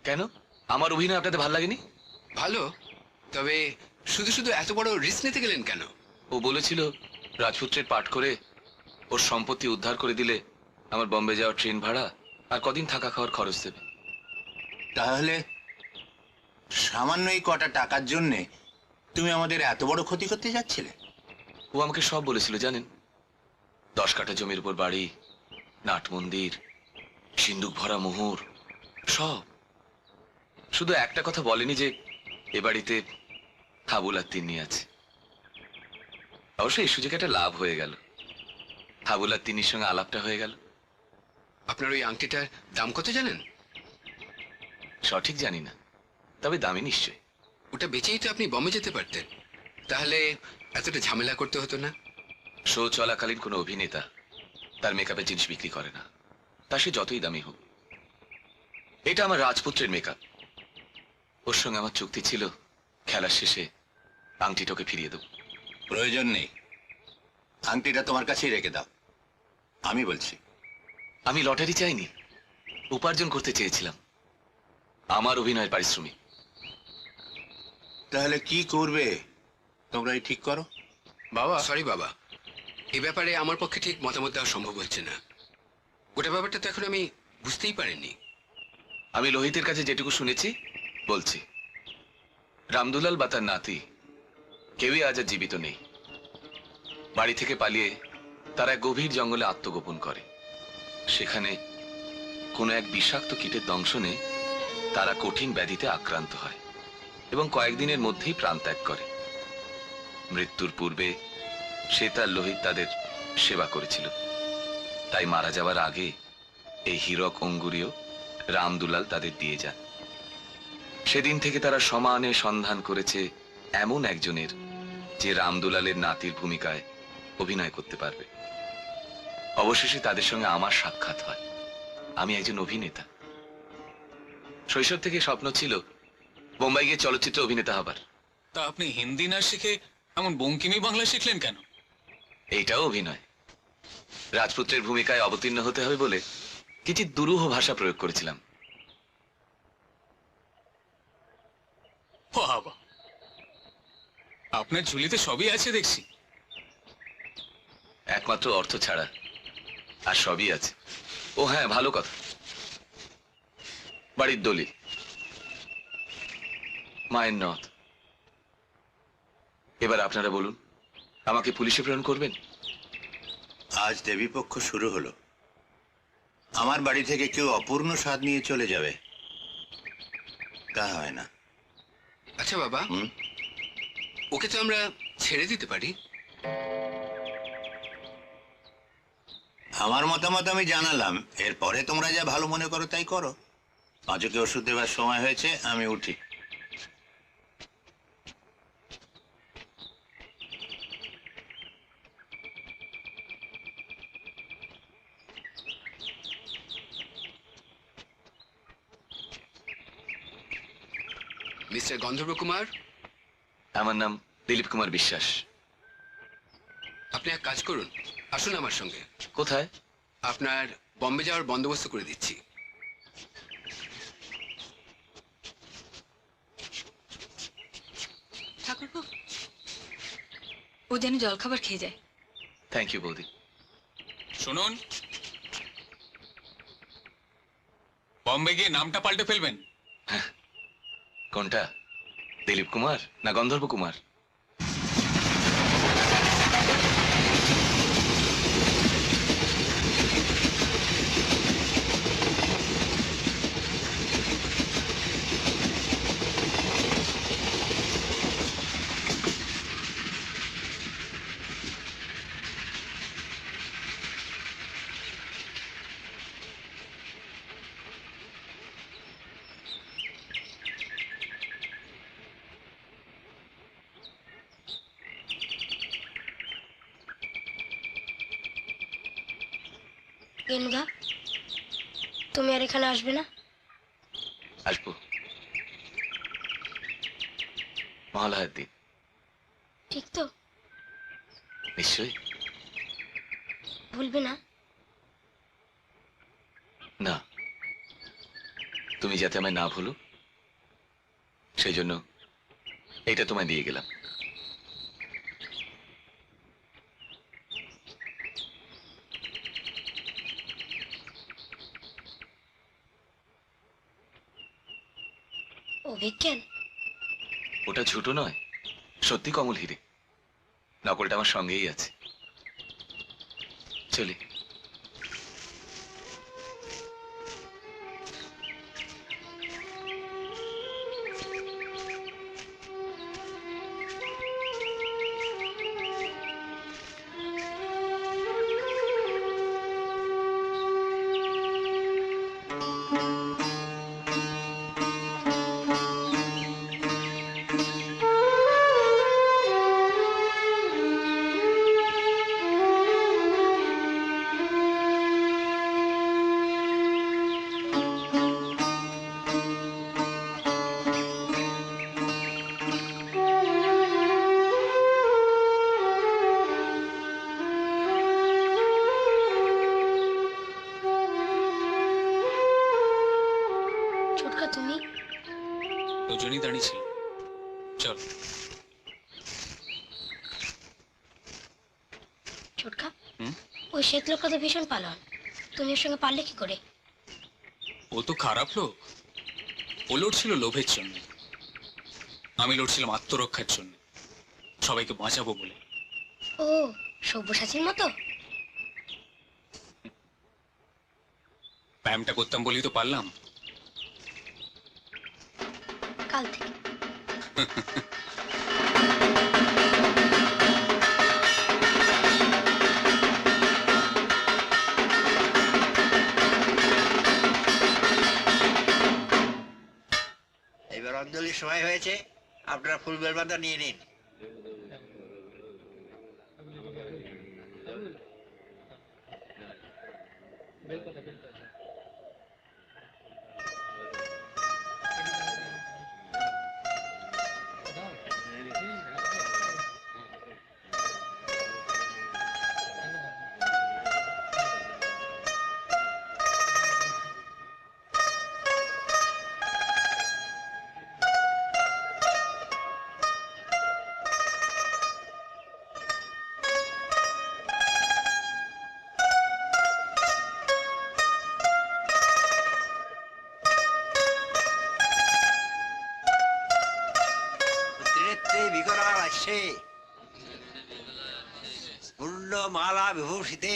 কেন, আমার অভিনয় আপনাদের ভালো লাগেনি? ভালো, তবে শুধু শুধু এত বড় রিস্ক নিতে গেলেন কেন? ও বলেছিল রাজপুত্রের পাঠ করে ওর সম্পত্তি উদ্ধার করে দিলে আমার বম্বে যাওয়ার ট্রেন ভাড়া আর কদিন থাকা খাওয়ার খরচ দেবে। তাহলে সামান্য এই কটা টাকার জন্যে তুমি আমাদের এত বড় ক্ষতি করতে যাচ্ছিলে? ও আমাকে সব বলেছিল জানেন, 10 কাঠা জমির উপর বাড়ি, নাট মন্দির, সিন্দুক ভরা মোহর, সব। শুধু একটা কথা বলেনি যে এ বাড়িতে হাবুল আর তিন্নি আছে। অবশ্য এই সুযোগে একটা লাভ হয়ে গেল, হাবুল আর তিন্নির সঙ্গে আলাপটা হয়ে গেল। আপনার ওই আংটিটার দাম কত জানেন? সঠিক জানি না, তবে দামি নিশ্চয়। ওটা বেচেই তো আপনি বম্বে যেতে পারতেন, তাহলে এতটা ঝামেলা করতে হতো না। শো চলাকালীন কোনো অভিনেতা তার মেকআপের জিনিস বিক্রি করে না, তা সে যতই দামি হোক। এটা আমার রাজপুত্রের মেকআপ, ওর সঙ্গে আমার চুক্তি ছিল খেলার শেষে আংটিটাকে ফিরিয়ে দেব। প্রয়োজন নেই, আংটিটা তোমার কাছেই রেখে দাও। আমি বলছি, আমি লটারি চাইনি, উপার্জন করতে চেয়েছিলাম, আমার অভিনয়ের পারিশ্রমিক। তাহলে কি করবে তোমরাই ঠিক করো। বাবা, সরি বাবা, এই ব্যাপারে আমার পক্ষে ঠিক মতামত দেওয়া সম্ভব হচ্ছে না। ওটা ব্যাপারটা তো এখন আমি বুঝতেই পারিনি। আমি লোহিতের কাছে যেটুকু শুনেছি বলছি। রামদুলাল বা তার নাতি কেউই আজ আর জীবিত নেই। বাড়ি থেকে পালিয়ে তারা এক গভীর জঙ্গলে আত্মগোপন করে। সেখানে কোনো এক বিষাক্ত কীটের দংশনে তারা কঠিন ব্যাধিতে আক্রান্ত হয় এবং কয়েকদিনের মধ্যেই প্রাণত্যাগ করে। মৃত্যুর পূর্বে সে তার লোহিত তাদের সেবা করেছিল, তাই মারা যাওয়ার আগে এই হীরক অঙ্গুরীয় রামদুলাল তাদের দিয়ে যান। সেদিন থেকে তারা সমানে সন্ধান করেছে এমন একজনের যে রামদুলালের নাতির ভূমিকায় অভিনয় করতে পারবে। অবশেষে তাদের সঙ্গে আমার সাক্ষাৎ হয়। আমি একজন অভিনেতা। শৈশব থেকে স্বপ্ন ছিল বোম্বাই গিয়ে চলচ্চিত্র অভিনেতা হবার। তা আপনি হিন্দি না শিখে এমন বঙ্কিমি বাংলা শিখলেন কেন? এইটাও অভিনয়। রাজপুত্রের ভূমিকায় অবতীর্ণ হতে হবে বলে কিছু দুরূহ ভাষা প্রয়োগ করেছিলাম। বাবা, আপনার ঝুলিতে সবই আছে দেখছি। একমাত্র অর্থ ছাড়া আর সবই আছে। ও হ্যাঁ, ভালো কথা, বাড়ির দলিল, মায়ের নথ। এবার আপনারা বলুন, আমাকে পুলিশে প্রেরণ করবেন? আজ দেবীপক্ষ শুরু হলো, আমার বাড়ি থেকে কেউ অপূর্ণ স্বাদ নিয়ে চলে যাবে তা হয় না। আচ্ছা বাবা, ওকে তো আমরা ছেড়ে দিতে পারি। আমার মতামত আমি জানালাম, এরপরে তোমরা যা ভালো মনে করো তাই করো। পাঁচুকে ওষুধ দেবার সময় হয়েছে, আমি উঠি। মিস্টার গন্ধর্ব কুমার, আমার নাম দিলীপ কুমার বিশ্বাস। আপনি এক কাজ করুন, আসুন আমার সঙ্গে। কোথায়? আপনার বম্বে যাওয়ার বন্দোবস্ত করে দিচ্ছি। ঠাকুরপো, ও যেন জলখাবার খেয়ে যায়। থ্যাংক ইউ বৌদি। শুনুন, বম্বে গিয়ে নামটা পাল্টে ফেলবেন। কোনটা, দিলীপ কুমার না গন্ধর্ব কুমার? গেনুদা, তুমি আর এখানে আসবে না? আসবো, মহালয়ার দিন। ঠিক তো? নিশ্চয়ই। ভুলবে না? না, তুমি যাতে আমায় না ভুলো সেই জন্য এটা তোমায় দিয়ে গেলাম। অভিজ্ঞান? ওটা ঝুটো নয়, সত্যি কমল হিরে। নকলটা আমার সঙ্গেই আছে। চলি। ছোটকা, তুমি? দুজনই দাঁড়িয়েছিল। চল। ছোটকা, ওই শ্বেত লোকটা তো ভীষণ পালন। তুমি ওর সঙ্গে পারলে কি করে? ও তো খারাপ লোক। ও লড়ছিল লোভের জন্য, আমি লড়ছিলাম আত্মরক্ষার জন্য, সবাইকে বাঁচাবো বলে। ও, সব্যসাচীর মতো? ব্যায়ামটা করতাম বলেই তো পারলাম। কাল থেকে। এবার অঞ্জলির সময় হয়েছে, আপনারা ফুল বেলপাতা নিয়ে নিন। পূর্ণ মালা বিভূষিতে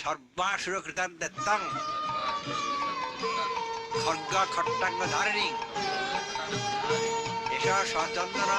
সর্বাসুরকৃতাং খর্গ খট্টাঙ্গ ধারিণী এসা সচন্দনা